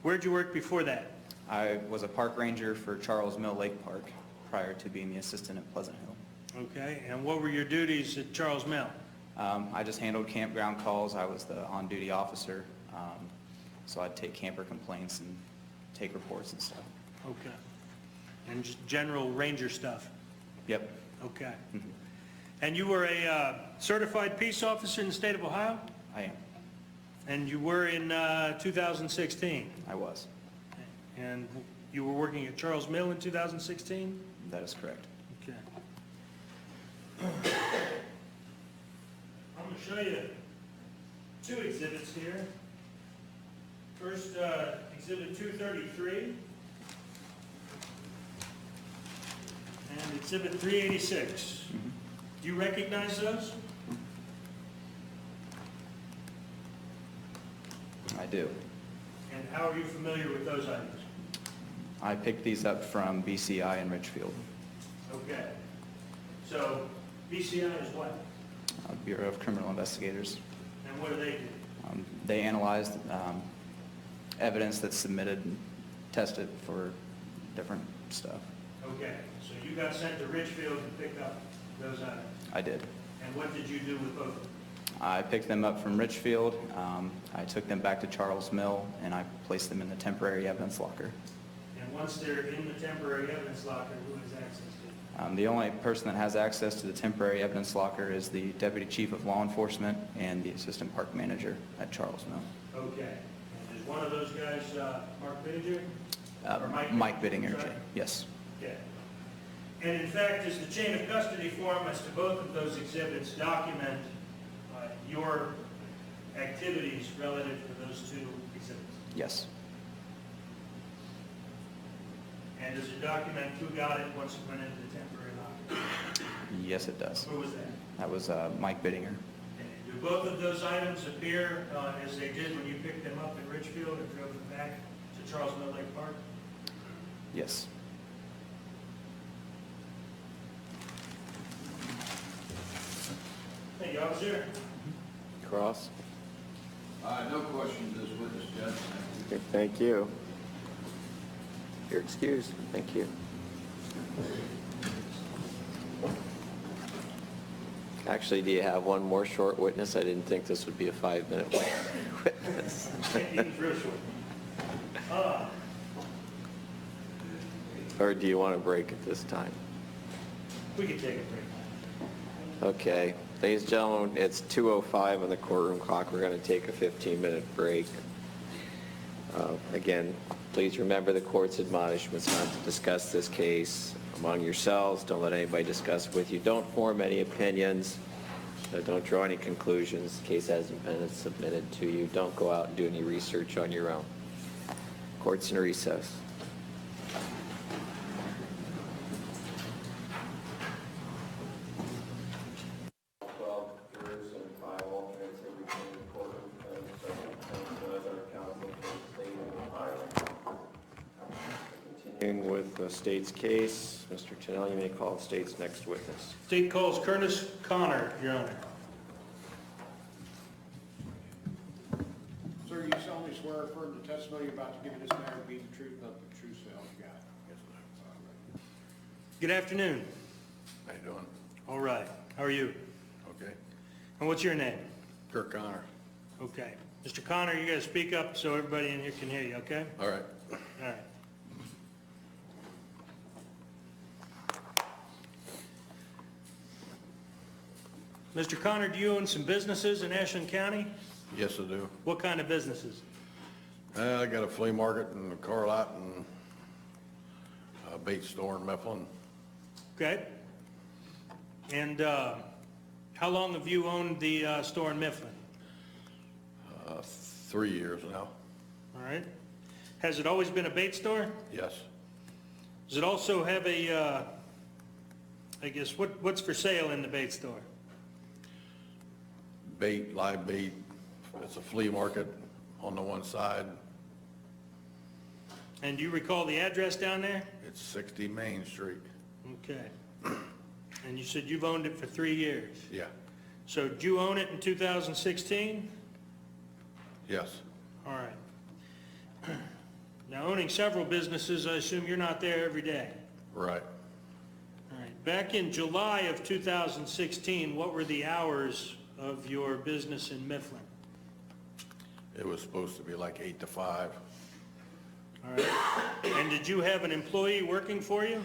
Where'd you work before that? I was a park ranger for Charles Mill Lake Park prior to being the assistant at Pleasant Hill. Okay. And what were your duties at Charles Mill? I just handled campground calls. I was the on-duty officer, so I'd take camper complaints and take reports and stuff. Okay. And just general ranger stuff? Yep. Okay. Mhm. And you were a certified peace officer in the state of Ohio? I am. And you were in 2016? I was. And you were working at Charles Mill in 2016? That is correct. Okay. I'm going to show you two exhibits here. First, Exhibit 233 and Exhibit 386. Do you recognize those? I do. And how are you familiar with those items? I picked these up from BCI in Richfield, Okay. So BCI is what? Bureau of Criminal Investigators. And what do they do? They analyzed evidence that's submitted and tested for different stuff. Okay. So you got sent to Richfield to pick up those items. I did. And what did you do with both of them? I picked them up from Richfield. I took them back to Charles Mill, and I placed them in the temporary evidence locker. And once they're in the temporary evidence locker, who has access to them? The only person that has access to the temporary evidence locker is the Deputy Chief of Law Enforcement and the Assistant Park Manager at Charles Mill. Okay. And is one of those guys Mark Bittinger? Or Mike Bittinger, Sorry? yes. Okay. And in fact, does the chain of custody form as to both of those exhibits document your activities relative to those two exhibits? Yes. And does it document who got it once it went into the temporary locker? Yes, it does. Who was that? That was Mike Bittinger. And do both of those items appear as they did when you picked them up in Richfield and drove them back to Charles Mill Lake Park? Yes. Thank you, officer. Cross. No questions to this witness, Judge. Okay, thank you. You're excused. Thank you. Actually, do you have one more short witness? I didn't think this would be a 5-minute witness. Even real short. Or do you want a break at this time? We can take a break. Okay. Ladies and gentlemen, it's 2:05 on the courtroom clock. We're going to take a 15-minute break. Again, please remember the court's admonishments not to discuss this case among yourselves. Don't let anybody discuss with you. Don't form any opinions. Don't draw any conclusions. The case hasn't been submitted to you. Don't go out and do any research on your own. Court's in recess. working with the state's case. Mr. Tennell, you may call the state's next witness. State calls Curtis Connor, Your Honor. Sir, you solemnly swear or affirm the testimony you're about to give in this matter to be the truth, nothing but the truth, so help you God? Yes, sir. Good afternoon. How you doing? All right. How are you? Okay. And what's your name? Kirk Connor. Okay. Mr. Connor, you gotta speak up so everybody in here can hear you, okay? All right. All right. Mr. Connor, do you own some businesses in Ashland County? Yes, I do. What kind of businesses? I got a flea market and a car lot and a bait store in Mifflin. Okay. And how long have you owned the store in Mifflin? 3 years now. All right. Has it always been a bait store? Yes. Does it also have a, I guess, what's for sale in the bait store? Bait, live bait. It's a flea market on the one side. And do you recall the address down there? It's 60 Main Street. Okay. And you said you've owned it for 3 years. Yeah. So did you own it in 2016? Yes. All right. Now, owning several businesses, I assume you're not there every day. Right. All right. Back in July of 2016, what were the hours of your business in Mifflin? It was supposed to be like 8 to 5. All right. And did you have an employee working for you?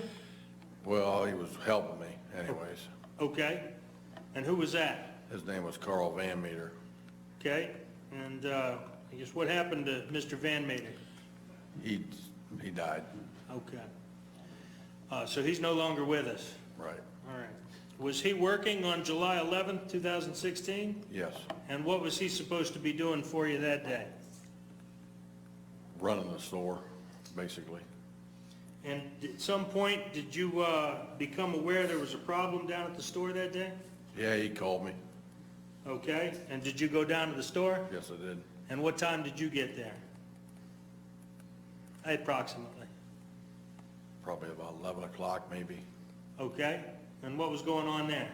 Well, he was helping me anyways. Okay. And who was that? His name was Carl Van Meter. Okay. And I guess what happened to Mr. Van Meter? He died. Okay. So he's no longer with us. Right. All right. Was he working on July 11th, 2016? Yes. And what was he supposed to be doing for you that day? Running the store, basically. And at some point, did you become aware there was a problem down at the store that day? Yeah, he called me. Okay. And did you go down to the store? Yes, I did. And what time did you get there? Approximately. Probably about 11 o'clock, maybe. Okay. And what was going on there?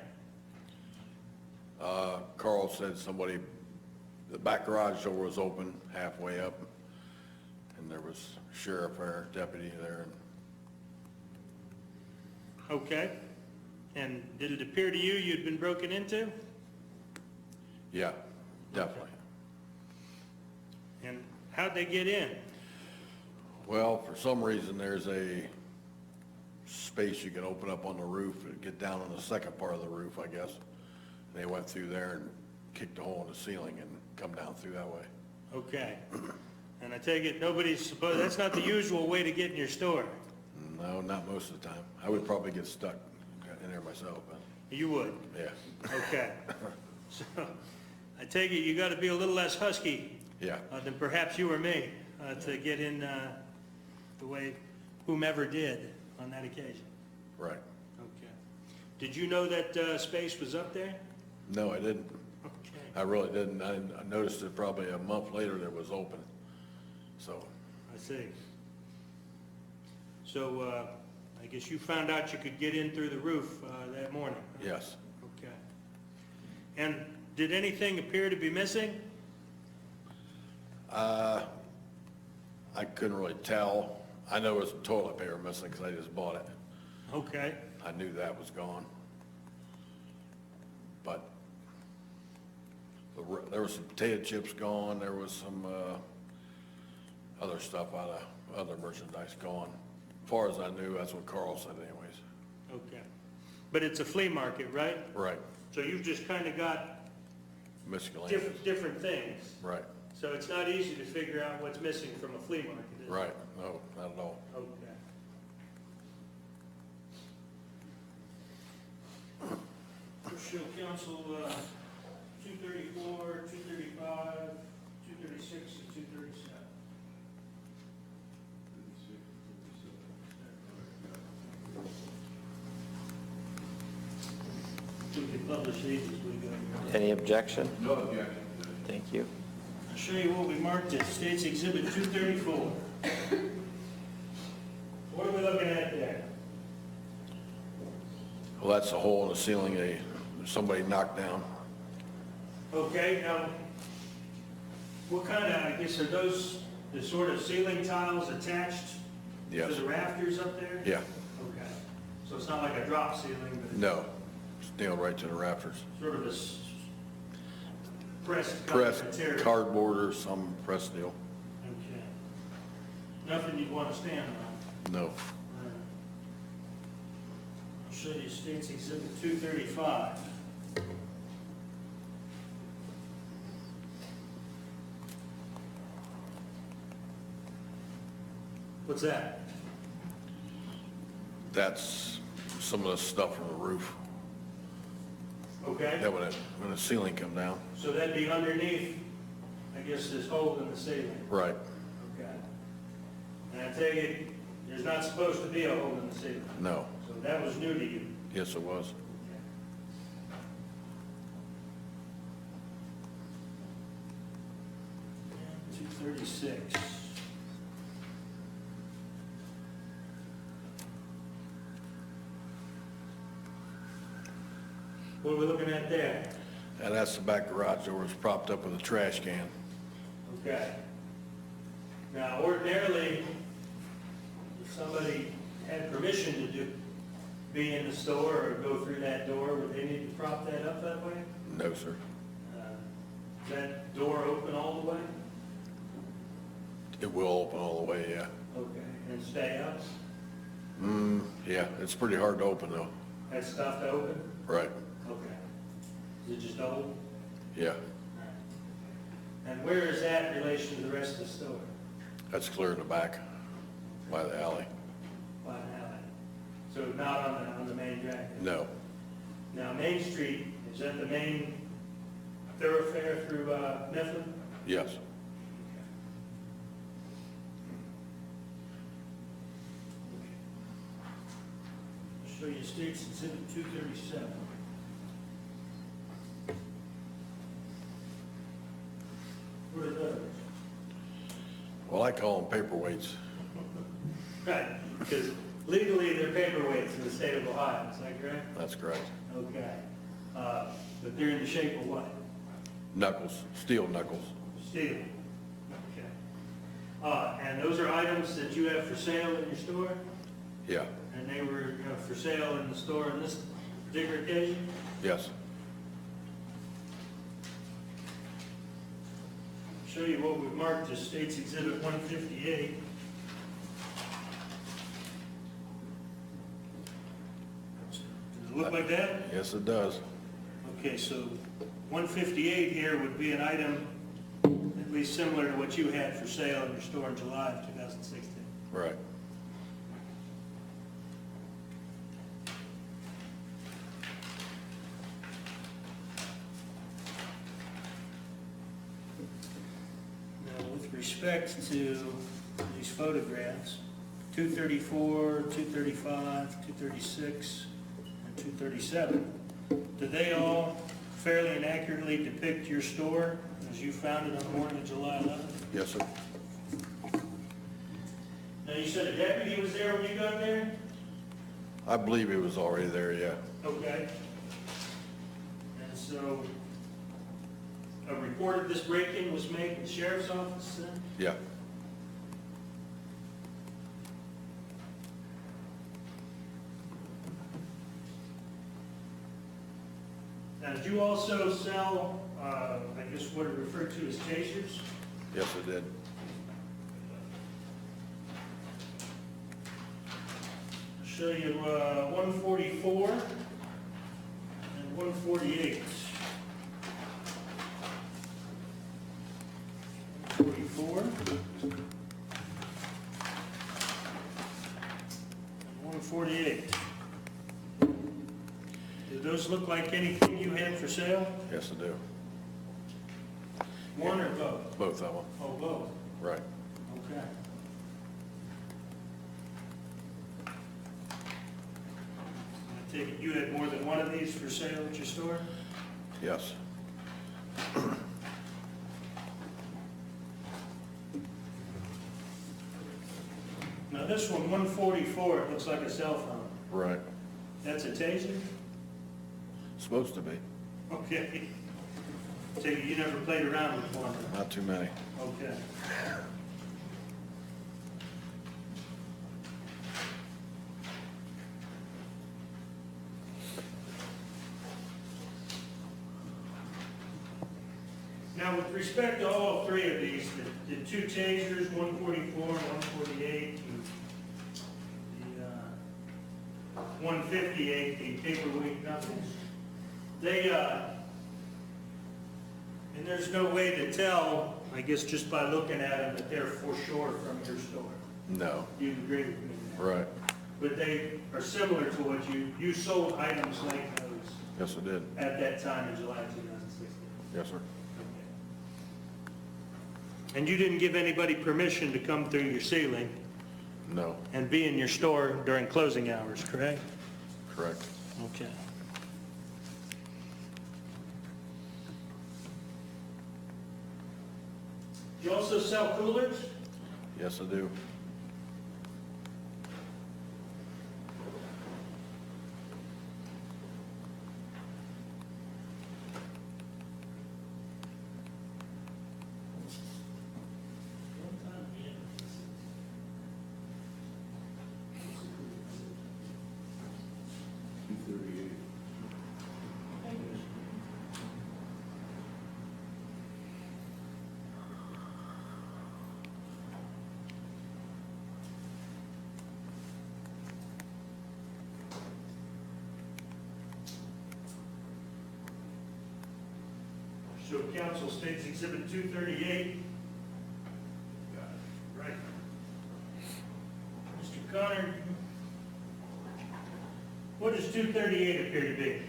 Carl said somebody, the back garage door was open halfway up, and there was sheriff or deputy there. Okay. And did it appear to you you'd been broken into? Yeah, definitely. And how'd they get in? Well, for some reason, there's a space you can open up on the roof and get down on the second part of the roof, I guess. They went through there and kicked a hole in the ceiling and come down through that way. Okay. And I take it nobody's supposed, that's not the usual way to get in your store? No, not most of the time. I would probably get stuck in there myself, but You would? yeah. Okay. So I take it you got to be a little less husky Yeah, than perhaps you or me to get in the way whomever did on that occasion. right. Okay. Did you know that space was up there? No, I didn't. Okay. I really didn't. I noticed it probably a month later that it was open. So, I see. So I guess you found out you could get in through the roof that morning? yes. Okay. And did anything appear to be missing? I couldn't really tell. I know it was toilet paper missing because I just bought it. Okay. I knew that was gone. But there was some potato chips gone. There was some other stuff out of other merchandise gone. As far as I knew, that's what Carl said anyways. Okay. But it's a flea market, right? Right. So you've just kind of got Miscellaneous. different things. Right. So it's not easy to figure out what's missing from a flea market, is it? Right. No, not at all. Okay. First show council, 234, 235, 236, and 237. We can publish these as we go. Any objection? No objection. Thank you. I'll show you what we marked as State's Exhibit 234. Order with looking at there? Well, that's a hole in the ceiling somebody knocked down. Okay, now, what kind of, I guess, are those the sort of ceiling tiles attached Yes. to the rafters up there? Yeah, Okay, so it's not like a drop ceiling, but it's no, it's nailed right to the rafters. sort of a pressed kind of Pressed material? cardboard or some pressed steel. Okay. Nothing you'd want to stand on? No. All right. I'll show you State's Exhibit 235. What's that? That's some of the stuff from the roof. Okay, That when the ceiling come down. so that'd be underneath, I guess, this hole in the ceiling. Right. Okay. And I take it, there's not supposed to be a hole in the ceiling, No. so that was new to you. Yes, it was. 236. What are we looking at there? And that's the back garage door. It's propped up with a trash can. Okay. Now ordinarily, if somebody had permission to be in the store or go through that door, would they need to prop that up that way? No, sir. Is that door open all the way? It will open all the way, yeah. Okay. And stay up? Yeah, it's pretty hard to open though. That stuff to open? Right. Okay. Is it just open? Yeah, And where is that in relation to the rest of the store? that's clear in the back by the alley. By an alley? So not on the main drag? No, Now, Main Street, is that the main thoroughfare through Mifflin? yes. I'll show you State's Exhibit 237. What are those? Well, I call them paperweights. Right, because legally they're paperweights in the state of Ohio, is that correct? That's correct. Okay. But they're in the shape of what? Knuckles, steel knuckles. Steel. Okay. And those are items that you have for sale in your store? Yeah, And they were for sale in the store on this particular occasion? yes. Show you what we've marked as State's Exhibit 158. Does it look like that? Yes, it does. Okay, so 158 here would be an item at least similar to what you had for sale in your store in July of 2016. Right. Now, with respect to these photographs, 234, 235, 236, and 237, do they all fairly and accurately depict your store as you found it on the morning of July 11th? Yes, sir. Now, you said a deputy was there when you got there? I believe he was already there, yeah. Okay. And so, a report of this break-in was made in the sheriff's office then? Yeah. Now, did you also sell, I guess what are referred to as chasers? Yes, I did. I'll show you 144 and 148. 144 and 148. Do those look like anything you had for sale? Yes, I do. One or both? Both of them. Oh, both. Right. Okay. I take it you had more than one of these for sale at your store? Yes. Now, this one, 144, it looks like a cell phone. Right. That's a taser? Supposed to be. Okay. So you never played around with one? Not too many. Okay. Now, with respect to all three of these, the two tasers, 144 and 148, the 158, the paperweight knuckles, they, and there's no way to tell, I guess just by looking at them, that they're for sure from your store. No. You agree with me? Right. But they are similar to what you sold items like those Yes, I did. at that time in July 2016? Yes, sir. And you didn't give anybody permission to come through your ceiling No. and be in your store during closing hours, correct? Correct. Okay. You also sell coolers? Yes, I do. So council states exhibit 238. Got it. Right. Mr. Connor, what does 238 appear to be?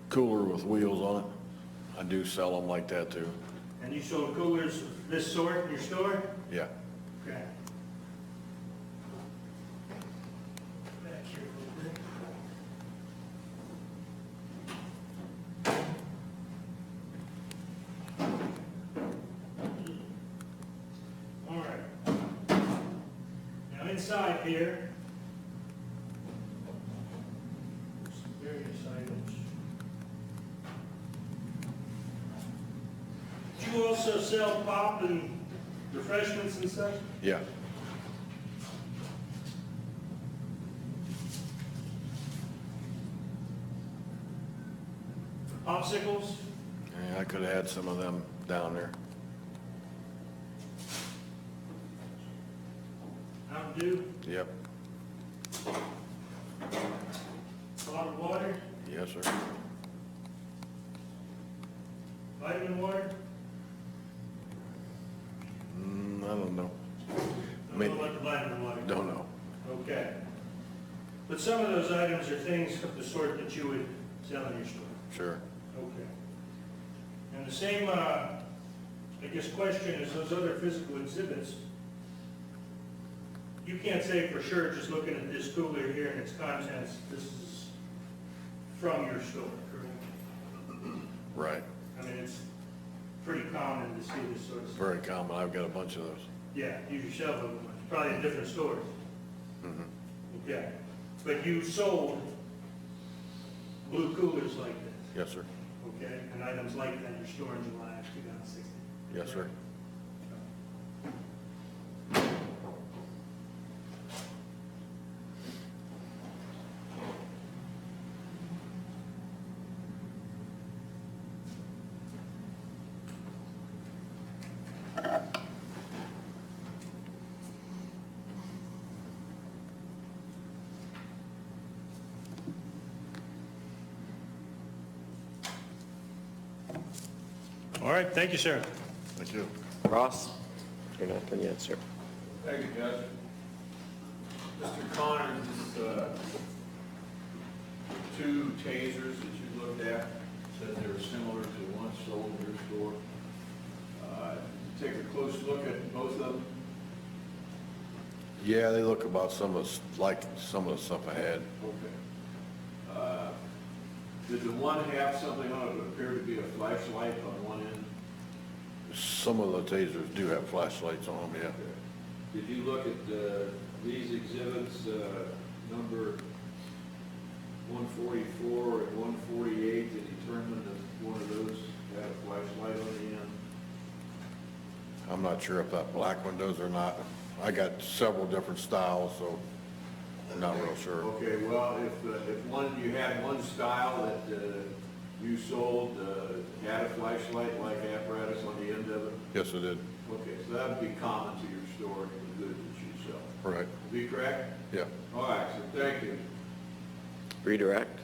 Cooler with wheels on it. I do sell them like that too. And you sold coolers of this sort in your store? Yeah. Okay. Back here a little bit. All right. Now inside here, some various items. Do you also sell pop and refreshments and such? Yeah. Popsicles? Yeah, I could have had some of them down there. Mountain Dew? Yep. Bottled water? Yes, sir. Vitamin water? I don't know. I don't know what the vitamin water is. Don't know. Okay. But some of those items are things of the sort that you would sell in your store? Sure. Okay. And the same, I guess, question is those other physical exhibits. You can't say for sure, just looking at this cooler here and its contents, this is from your store, correct? Right. I mean, it's pretty common to see this sort of stuff. Very common. I've got a bunch of those. Yeah, you yourself have one, probably in different stores. Okay. But you sold blue coolers like this? Yes, sir. Okay, and items like that in your store in July of 2016? Yes, sir. All right, thank you, sir. Thank you. Ross? You're not done yet, sir. Thank you, Judge. Mr. Connor, this, two tasers that you looked at, said they were similar to the ones sold in your store. Take a close look at both of them. Yeah, they look about like some of the stuff I had. Okay. Did the one have something on it that appeared to be a flashlight on one end? Some of the tasers do have flashlights on them, yeah. Did you look at these exhibits, number 144 and 148, and determine that one of those had a flashlight on the end? I'm not sure if that black one does or not. I got several different styles, so I'm not real sure. Okay, well, if you had one style that you sold, had a flashlight-like apparatus on the end of it? Yes, it did. Okay, so that would be common to your store, the goods that you sell. Right. Be correct? Yeah. All right, so thank you. Redirect.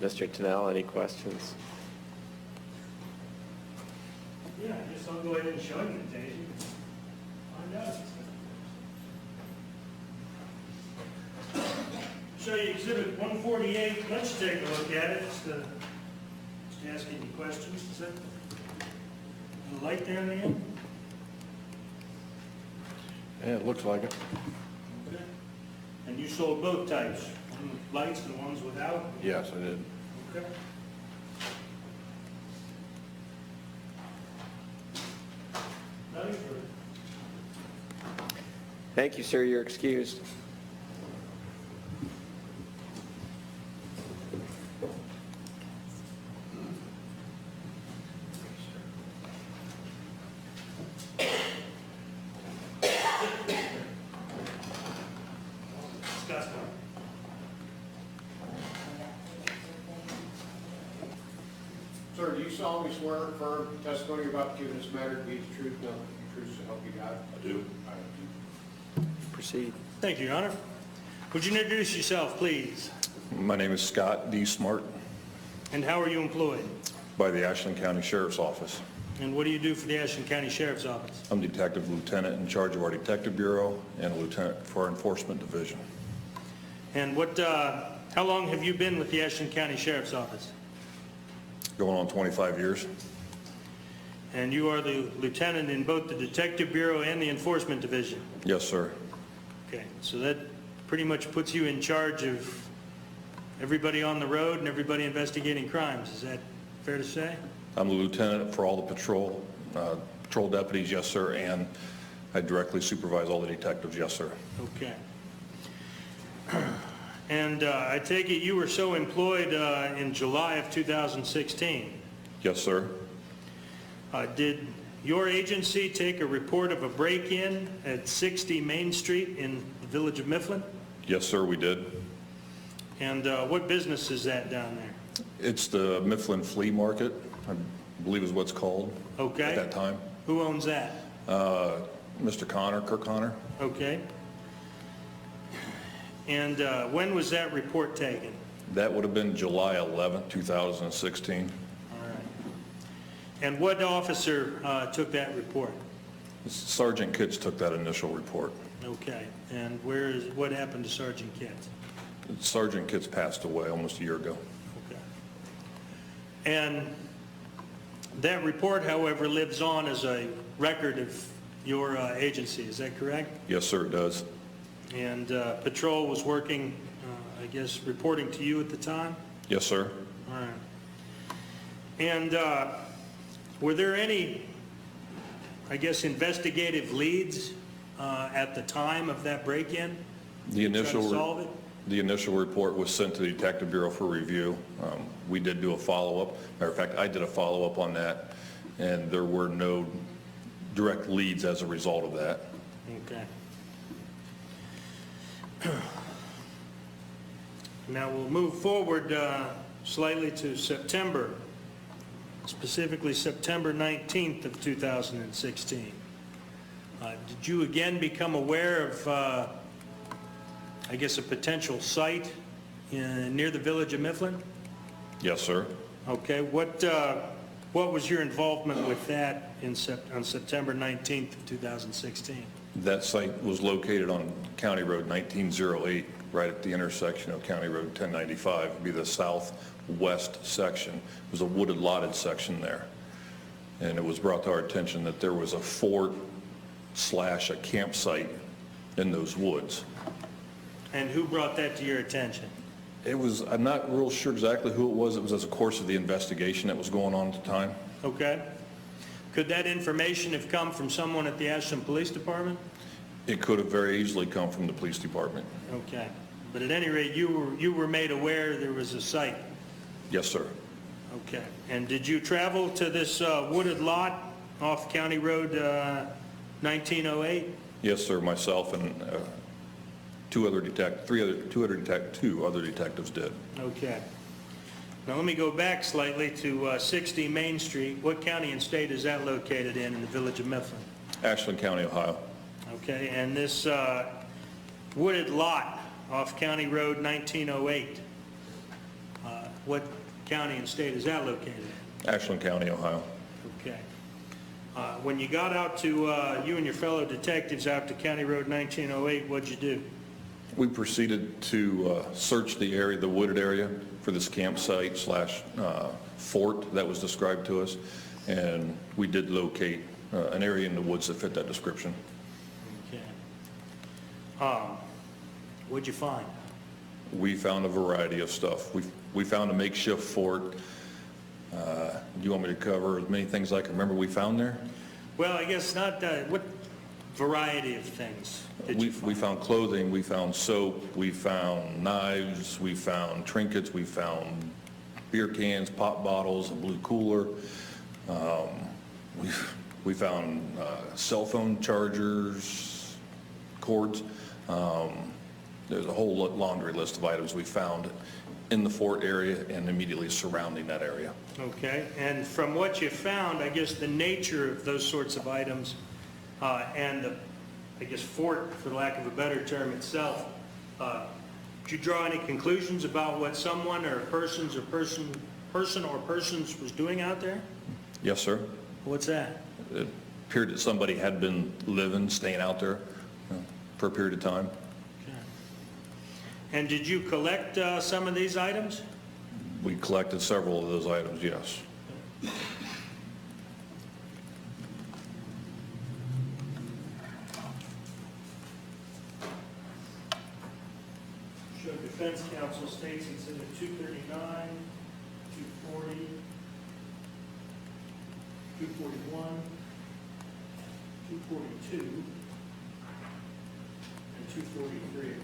Mr. Tennell, any questions? Yeah, I guess I'll go ahead and show you the taser. Find out. Show you exhibit 148. Let's take a look at it. Just asking you questions. Is that the light there in the end? Yeah, it looks like it. Okay. And you sold both types, one with lights and ones without? Yes, I did. Okay. Nothing further. Thank you, sir. You're excused. Sir, do you solemnly swear or affirm the testimony you're about to give in this matter to be the truth, nothing but the truth, so help you God? I do. All right. Proceed. Thank you, Your Honor. Would you introduce yourself, please? My name is Scott D. Smart And how are you employed? by the Ashland County Sheriff's Office. And what do you do for the Ashland County Sheriff's Office? I'm Detective Lieutenant in charge of our Detective Bureau and a Lieutenant for our Enforcement Division. And how long have you been with the Ashland County Sheriff's Office? Going on 25 years. And you are the lieutenant in both the Detective Bureau and the Enforcement Division? Yes, sir. Okay, so that pretty much puts you in charge of everybody on the road and everybody investigating crimes. Is that fair to say? I'm the lieutenant for all the patrol deputies, yes, sir, and I directly supervise all the detectives, yes, sir. Okay. And I take it you were so employed in July of 2016. Yes, sir. Did your agency take a report of a break-in at 60 Main Street in the village of Mifflin? Yes, sir, we did. And what business is that down there? It's the Mifflin Flea Market, I believe is what's called Okay. at that time. Who owns that? Mr. Connor, Kirk Connor. Okay. And when was that report taken? That would have been July 11th, 2016. All right. And what officer took that report? Sergeant Kitts took that initial report. Okay. And what happened to Sergeant Kitts? Sergeant Kitts passed away almost a year ago. Okay. And that report, however, lives on as a record of your agency. Is that correct? Yes, sir, it does. And patrol was working, I guess, reporting to you at the time? Yes, sir. All right. And were there any, I guess, investigative leads at the time of that break-in? The initial Try to solve it? The initial report was sent to the Detective Bureau for review. We did do a follow-up. Matter of fact, I did a follow-up on that, and there were no direct leads as a result of that. Okay. Now we'll move forward slightly to September, specifically September 19th of 2016. Did you again become aware of, I guess, a potential site near the village of Mifflin? Yes, sir. Okay. What was your involvement with that on September 19th of 2016? That site was located on County Road 1908, right at the intersection of County Road 1095, it'd be the southwest section. It was a wooded lotted section there. And it was brought to our attention that there was a fort/a campsite in those woods. And who brought that to your attention? It was, I'm not real sure exactly who it was. It was as a course of the investigation that was going on at the time. Okay. Could that information have come from someone at the Ashland Police Department? It could have very easily come from the police department. Okay. But at any rate, you were made aware there was a site? Yes, sir. Okay. And did you travel to this wooded lot off County Road 1908? Yes, sir. Myself and two other detectives did. Okay. Now let me go back slightly to 60 Main Street. What county and state is that located in the village of Mifflin? Ashland County, Ohio. Okay, and this wooded lot off County Road 1908, what county and state is that located in? Ashland County, Ohio. Okay. When you got out to, you and your fellow detectives out to County Road 1908, what'd you do? We proceeded to search the area, the wooded area, for this campsite/fort that was described to us, and we did locate an area in the woods that fit that description. Okay. What'd you find? We found a variety of stuff. We found a makeshift fort. Do you want me to cover as many things as I can remember we found there? Well, I guess not, what variety of things did you find? We found clothing, we found soap, we found knives, we found trinkets, we found beer cans, pop bottles, a blue cooler. We found cell phone chargers, cords. There's a whole laundry list of items we found in the fort area and immediately surrounding that area. Okay, and from what you found, I guess the nature of those sorts of items and the, I guess, fort, for lack of a better term itself, did you draw any conclusions about what someone or person or persons was doing out there? Yes, sir. What's that? It appeared that somebody had been staying out there for a period of time. Okay. And did you collect some of these items? We collected several of those items, yes. Show defense counsel states exhibit 239, 240, 241, 242, and 243.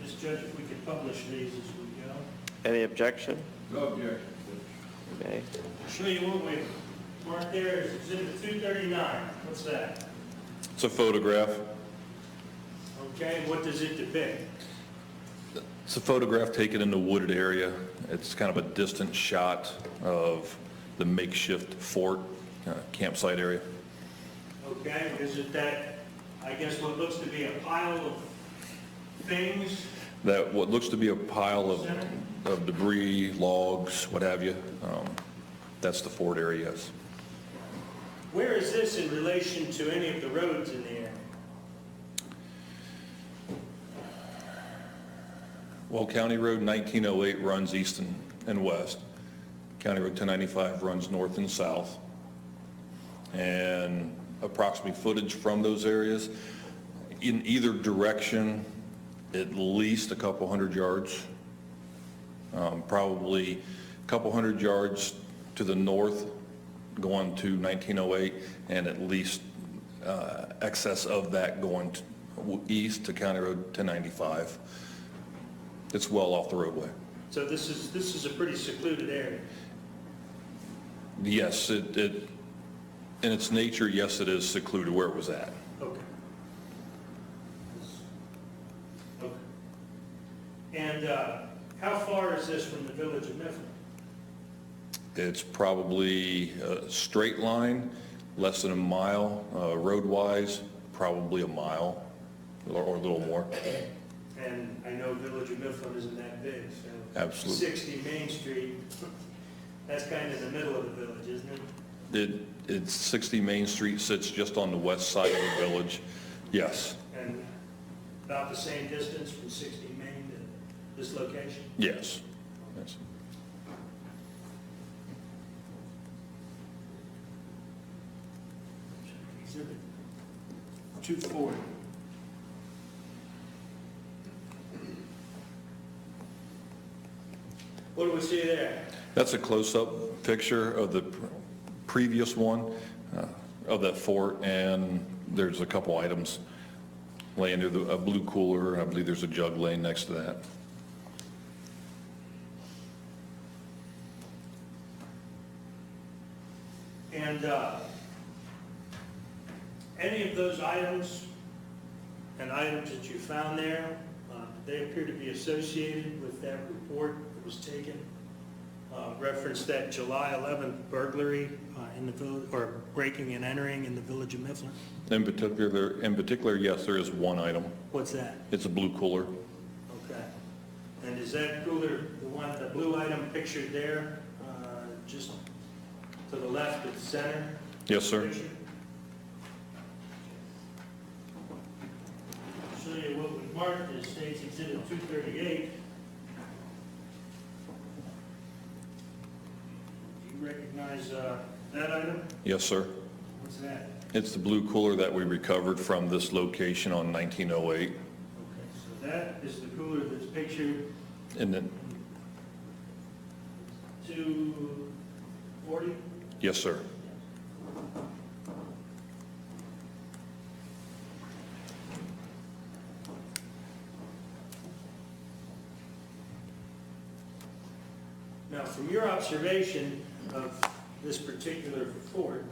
Ms. Judge, if we could publish these as we go. Any objection? No objection. Okay. I'll show you what we marked there as exhibit 239. What's that? It's a photograph. Okay, what does it depict? It's a photograph taken in the wooded area. It's kind of a distant shot of the makeshift fort campsite area. Okay, is it that, I guess what looks to be a pile of things? That what looks to be a pile of debris, logs, what have you. That's the fort area, yes. Where is this in relation to any of the roads in the area? Well, County Road 1908 runs east and west. County Road 1095 runs north and south. And approximately footage from those areas, in either direction, at least a couple hundred yards. Probably a couple hundred yards to the north going to 1908, and at least excess of that going east to County Road 1095. It's well off the roadway. So this is a pretty secluded area. Yes, in its nature, yes, it is secluded where it was at. Okay. Okay. And how far is this from the village of Mifflin? It's probably a straight line, less than a mile, road-wise, probably a mile or a little more. And I know village of Mifflin isn't that big, so. Absolutely. 60 Main Street, That's kind of in the middle of the village, isn't it? It's 60 Main Street, sits just on the west side of the village. Yes, And about the same distance from 60 Main to this location? yes. Yes. Exhibit 240. What do we see there? That's a close-up picture of the previous one, of that fort, and there's a couple items laying there, a blue cooler, and I believe there's a jug laying next to that. And any of those items and items that you found there, they appear to be associated with that report that was taken. Referenced that July 11th burglary in the village, or breaking and entering in the village of Mifflin. In particular, yes, there is one item. What's that? It's a blue cooler. Okay. And is that cooler the blue item pictured there, just to the left of the center? Yes, sir. Picture? Show you what we've marked as State's Exhibit 238. Do you recognize that item? Yes, sir. What's that? It's the blue cooler that we recovered from this location on 1908. Okay, so that is the cooler that's pictured And then, 240? yes, sir. Now, from your observation of this particular fort,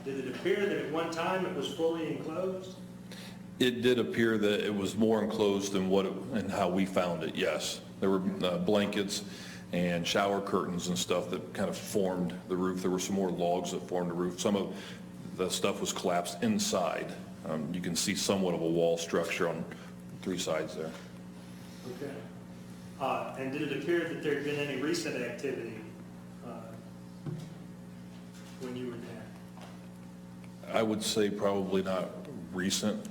did it appear that at one time it was fully enclosed? It did appear that it was more enclosed than and how we found it, yes. There were blankets and shower curtains and stuff that kind of formed the roof. There were some more logs that formed the roof. Some of the stuff was collapsed inside. You can see somewhat of a wall structure on 3 sides there. Okay. And did it appear that there had been any recent activity when you were there? I would say probably not recent.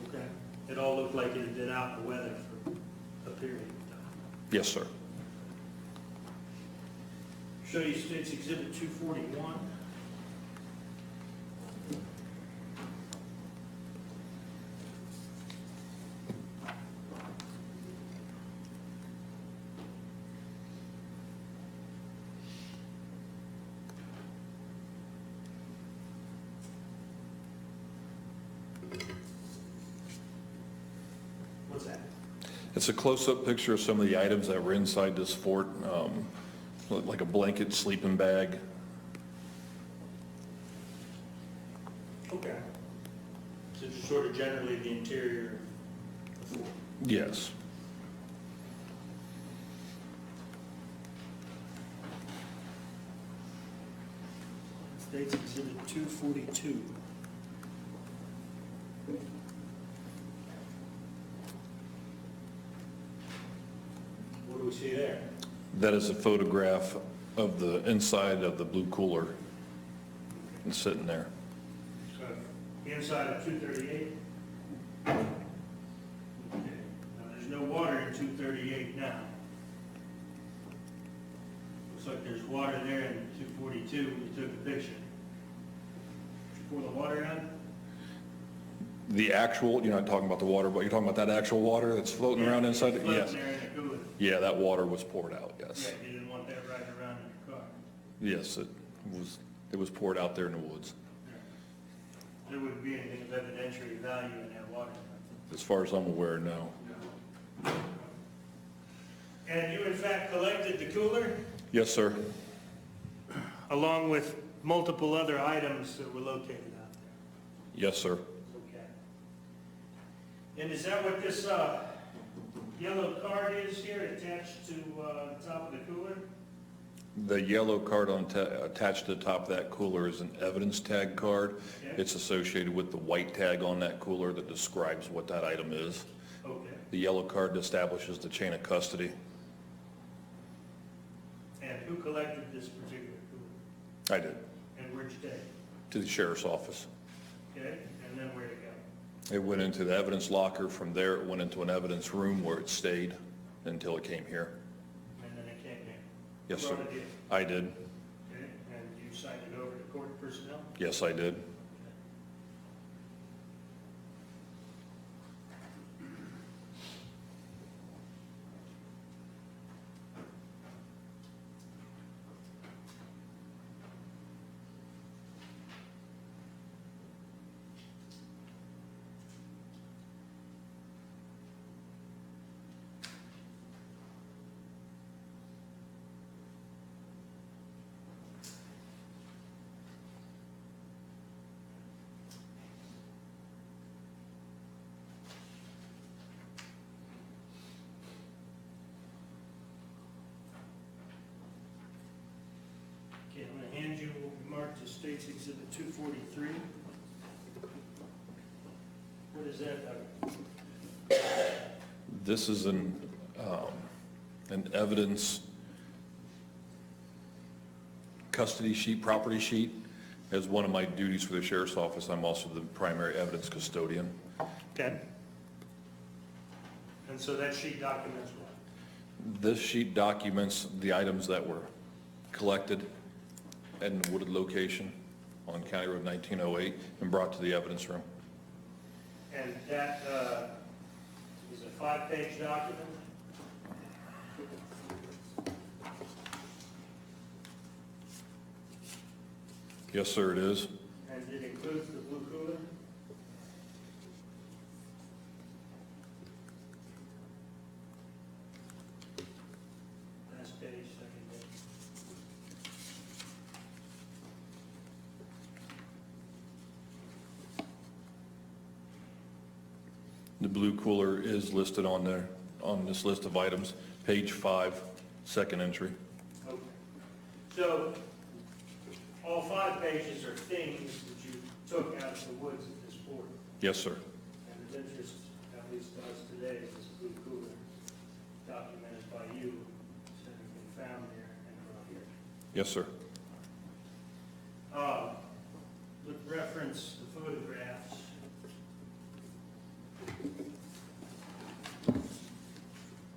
Okay. It all looked like it had been out in the weather for a period of time. Yes, sir. Show you State's Exhibit 241. What's that? It's a close-up picture of some of the items that were inside this fort, like a blanket, sleeping bag. Okay. So just sort of generally the interior of the fort. Yes. State's Exhibit 242. What do we see there? That is a photograph of the inside of the blue cooler. It's sitting there. So, inside of 238? Okay. Now, there's no water in 238 now. Looks like there's water there in 242 when you took the picture. Did you pour the water out? The actual, you're not talking about the water, but you're talking about that actual water that's floating around inside? Floating Yes. there in the cooler. Yeah, that water was poured out, yes. Yeah, you didn't want that riding around in your car. Yes, it was poured out there in the woods. There wouldn't be anything of evidentiary value in that water. As far as I'm aware, no. And you in fact collected the cooler Yes, sir. along with multiple other items that were located out there? Yes, sir. Okay. And is that what this yellow card is here attached to the top of the cooler? The yellow card attached to the top of that cooler is an evidence tag card. Okay. It's associated with the white tag on that cooler that describes what that item is. Okay. The yellow card establishes the chain of custody. And who collected this particular cooler? I did, And where'd you take it? to the sheriff's office. Okay, and then where'd it go? It went into the evidence locker. From there, it went into an evidence room where it stayed until it came here. And then it came here? Yes, Who sir. brought it in? I did. Okay, and you signed it over to court personnel? Yes, I did. Okay, I'm gonna hand you what we marked as State's Exhibit 243. What is that, Doug? This is an evidence custody sheet, property sheet. As one of my duties for the sheriff's office, I'm also the primary evidence custodian. Okay. And so that sheet documents what? This sheet documents the items that were collected at a wooded location on County Road 1908 and brought to the evidence room. And that is a 5-page document? Yes, sir, it is. And it includes the blue cooler? Last page, second page. The blue cooler is listed on there, on this list of items, page 5, second entry. Okay. So, all 5 pages are things that you took out of the woods at this port. Yes, sir. And of interest, at least to us today, is this blue cooler documented by you, having been found there and brought here. Yes, sir. With reference to photographs,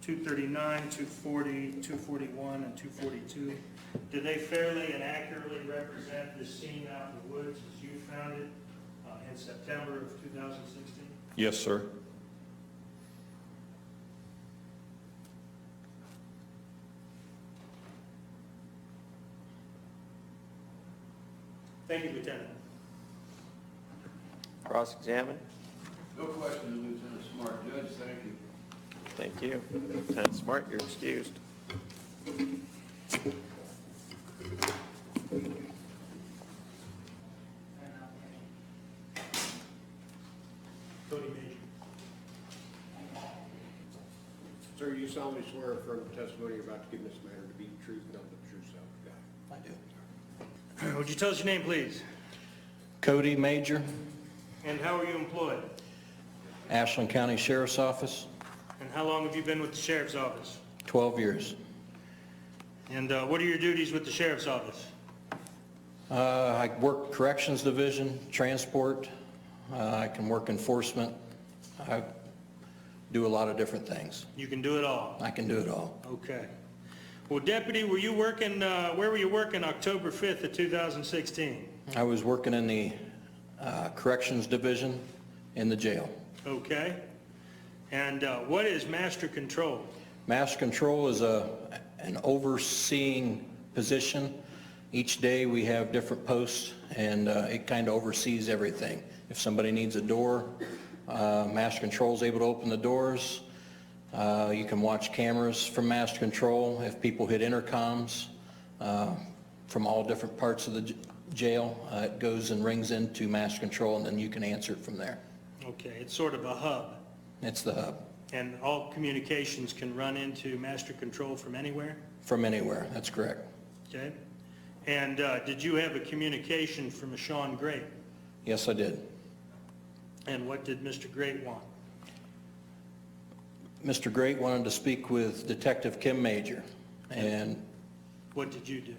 .239, 240, 241, and 242, do they fairly and accurately represent this scene out in the woods as you found it in September of 2016? Yes, sir. Thank you, Lieutenant. Cross-examine. No question, Lieutenant Smart. Judge, thank you. Thank you. Lieutenant Smart, you're excused. Cody Major. Sir, you solemnly swear or affirm the testimony you're about to give in this matter to be the truth, nothing but the true self you got? I do. Would you tell us your name, please? Cody Major, And how are you employed? Ashland County Sheriff's Office, And how long have you been with the Sheriff's Office? 12 years. And what are your duties with the Sheriff's Office? I work Corrections Division, transport, I can work enforcement. I do a lot of different things. You can do it all. I can do it all. Okay. Well, Deputy, were you working, where were you working October 5th of 2016? I was working in the Corrections Division in the jail. Okay. And what is Master Control? Master Control is an overseeing position. Each day we have different posts, and it kind of oversees everything. If somebody needs a door, Master Control is able to open the doors. You can watch cameras from Master Control. If people hit intercoms from all different parts of the jail, it goes and rings into Master Control, and then you can answer it from there. Okay, it's sort of a hub. It's the hub. And all communications can run into Master Control from anywhere? From anywhere, that's correct. Okay. And did you have a communication from a Shawn Grate? Yes, I did. And what did Mr. Grate want? Mr. Grate wanted to speak with Detective Kim Major, and What did you do?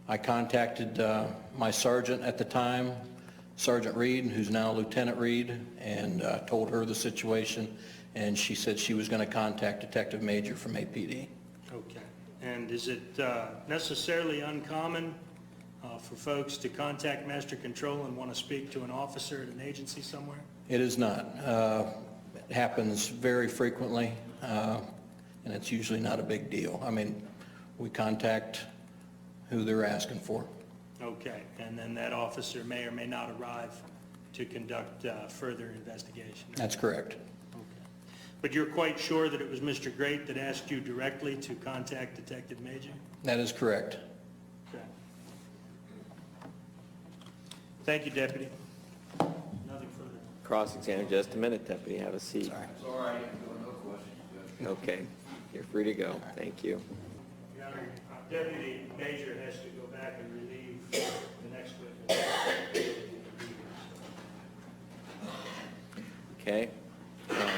I contacted my sergeant at the time, Sergeant Reed, who's now Lieutenant Reed, and told her the situation, and she said she was going to contact Detective Major from APD. Okay. And is it necessarily uncommon for folks to contact Master Control and want to speak to an officer at an agency somewhere? It is not. It happens very frequently, and it's usually not a big deal. I mean, we contact who they're asking for. Okay, and then that officer may or may not arrive to conduct further investigation? That's correct. Okay. But you're quite sure that it was Mr. Grate that asked you directly to contact Detective Major? That is correct. Okay. Thank you, Deputy. Nothing further. Cross-examine, just a minute, Deputy, have a seat. Sorry. It's all right, no questions, Judge. Okay, you're free to go. Thank you. Your Honor, Deputy Major has to go back and relieve the next witness. Okay.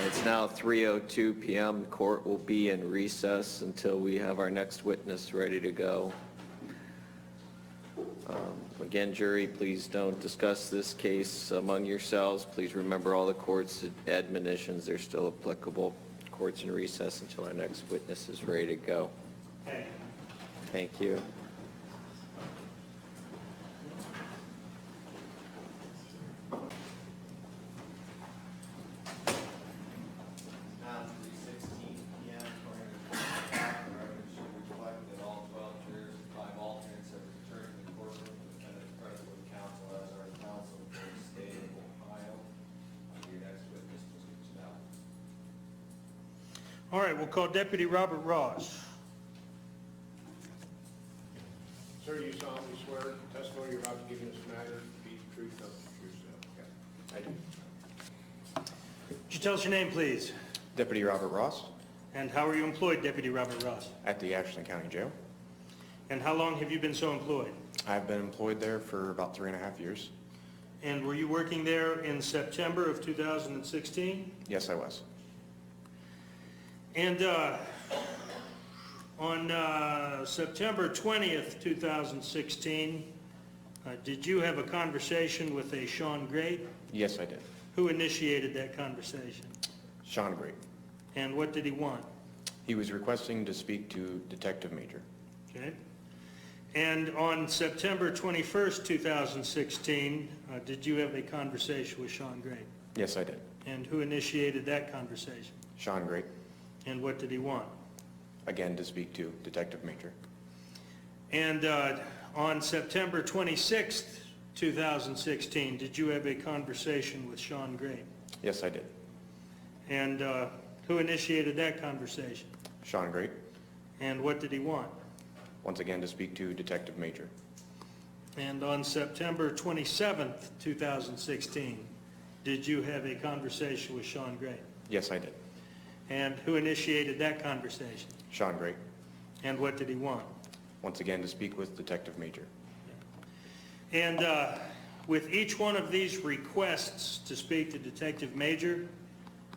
It's now 3:02 p.m. The court will be in recess until we have our next witness ready to go. Again, jury, please don't discuss this case among yourselves. Please remember all the court's admonitions. They're still applicable. Court's in recess until our next witness is ready to go. Thank you. Now, 3:16 p.m., according to the record should reflect that all 12 jurors and 5 alternates have returned to the courtroom. The defendant is present with counsel as our counsel for the state of Ohio. Your next witness, Mr. Snell. All right, we'll call Deputy Robert Ross. Sir, you solemnly swear the testimony you're about to give in this matter to be the truth, nothing but the truth, so help you God? I do. Would you tell us your name, please? Deputy Robert Ross And how are you employed, Deputy Robert Ross? at the Ashland County Jail. And how long have you been so employed? I've been employed there for about 3.5 years. And were you working there in September of 2016? Yes, I was. And on September 20th, 2016, did you have a conversation with a Shawn Grate? Yes, I did. Who initiated that conversation? Shawn Grate. And what did he want? He was requesting to speak to Detective Major. Okay. And on September 21st, 2016, did you have a conversation with Shawn Grate? Yes, I did. And who initiated that conversation? Shawn Grate. And what did he want? Again, to speak to Detective Major. And on September 26th, 2016, did you have a conversation with Shawn Grate? Yes, I did. And who initiated that conversation? Shawn Grate. And what did he want? Once again, to speak to Detective Major. And on September 27th, 2016, did you have a conversation with Shawn Grate? Yes, I did. And who initiated that conversation? Shawn Grate. And what did he want? Once again, to speak with Detective Major. And with each one of these requests to speak to Detective Major,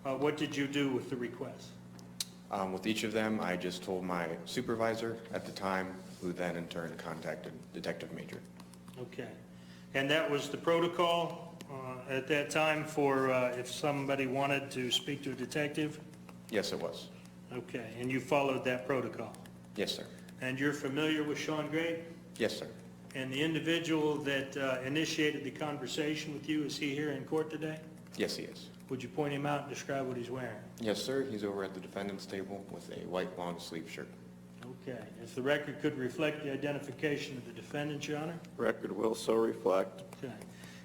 what did you do with the request? With each of them, I just told my supervisor at the time, who then in turn contacted Detective Major. Okay. And that was the protocol at that time for if somebody wanted to speak to a detective? Yes, it was. Okay. And you followed that protocol? Yes, sir. And you're familiar with Shawn Grate? Yes, sir. And the individual that initiated the conversation with you, is he here in court today? Yes, he is. Would you point him out and describe what he's wearing? Yes, sir. He's over at the defendant's table with a white long sleeve shirt. Okay. If the record could reflect the identification of the defendant, Your Honor? Record will so reflect. Okay.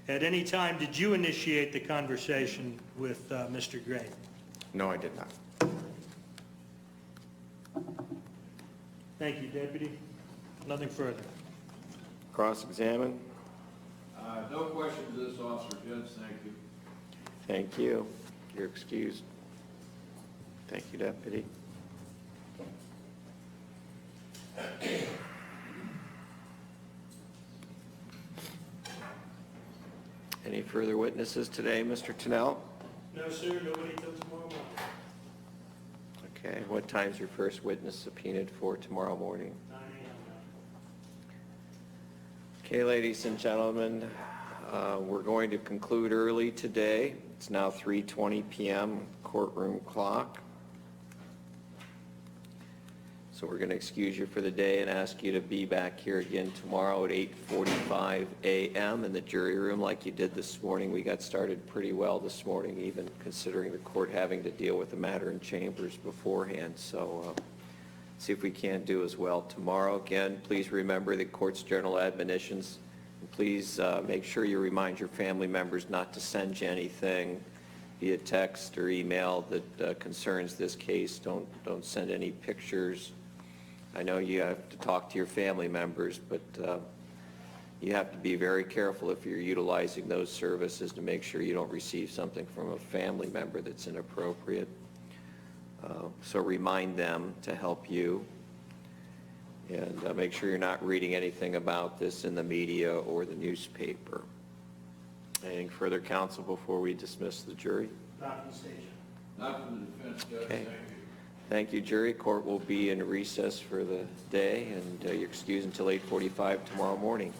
At any time, did you initiate the conversation with Mr. Grate? No, I did not. Thank you, Deputy. Nothing further. Cross-examine. No questions to this officer, Judge, thank you. Thank you. You're excused. Thank you, Deputy. Any further witnesses today, Mr. Tennell? No, sir. Nobody till tomorrow morning. Okay, what time's your first witness subpoenaed for tomorrow morning? 9 a.m. Okay, ladies and gentlemen, we're going to conclude early today. It's now 3:20 p.m. courtroom clock. So we're going to excuse you for the day and ask you to be back here again tomorrow at 8:45 a.m. in the jury room like you did this morning. We got started pretty well this morning, even considering the court having to deal with the matter in chambers beforehand. So see if we can't do as well tomorrow. Again, please remember the court's general admonitions. And please make sure you remind your family members not to send you anything via text or email that concerns this case. Don't send any pictures. I know you have to talk to your family members, but you have to be very careful if you're utilizing those services to make sure you don't receive something from a family member that's inappropriate. So remind them to help you, and make sure you're not reading anything about this in the media or the newspaper. Anything further, counsel, before we dismiss the jury? Not from the station. Not from the defense, Judge, Okay. thank you. Thank you, jury. Court will be in recess for the day, and you're excused until 8:45 tomorrow morning.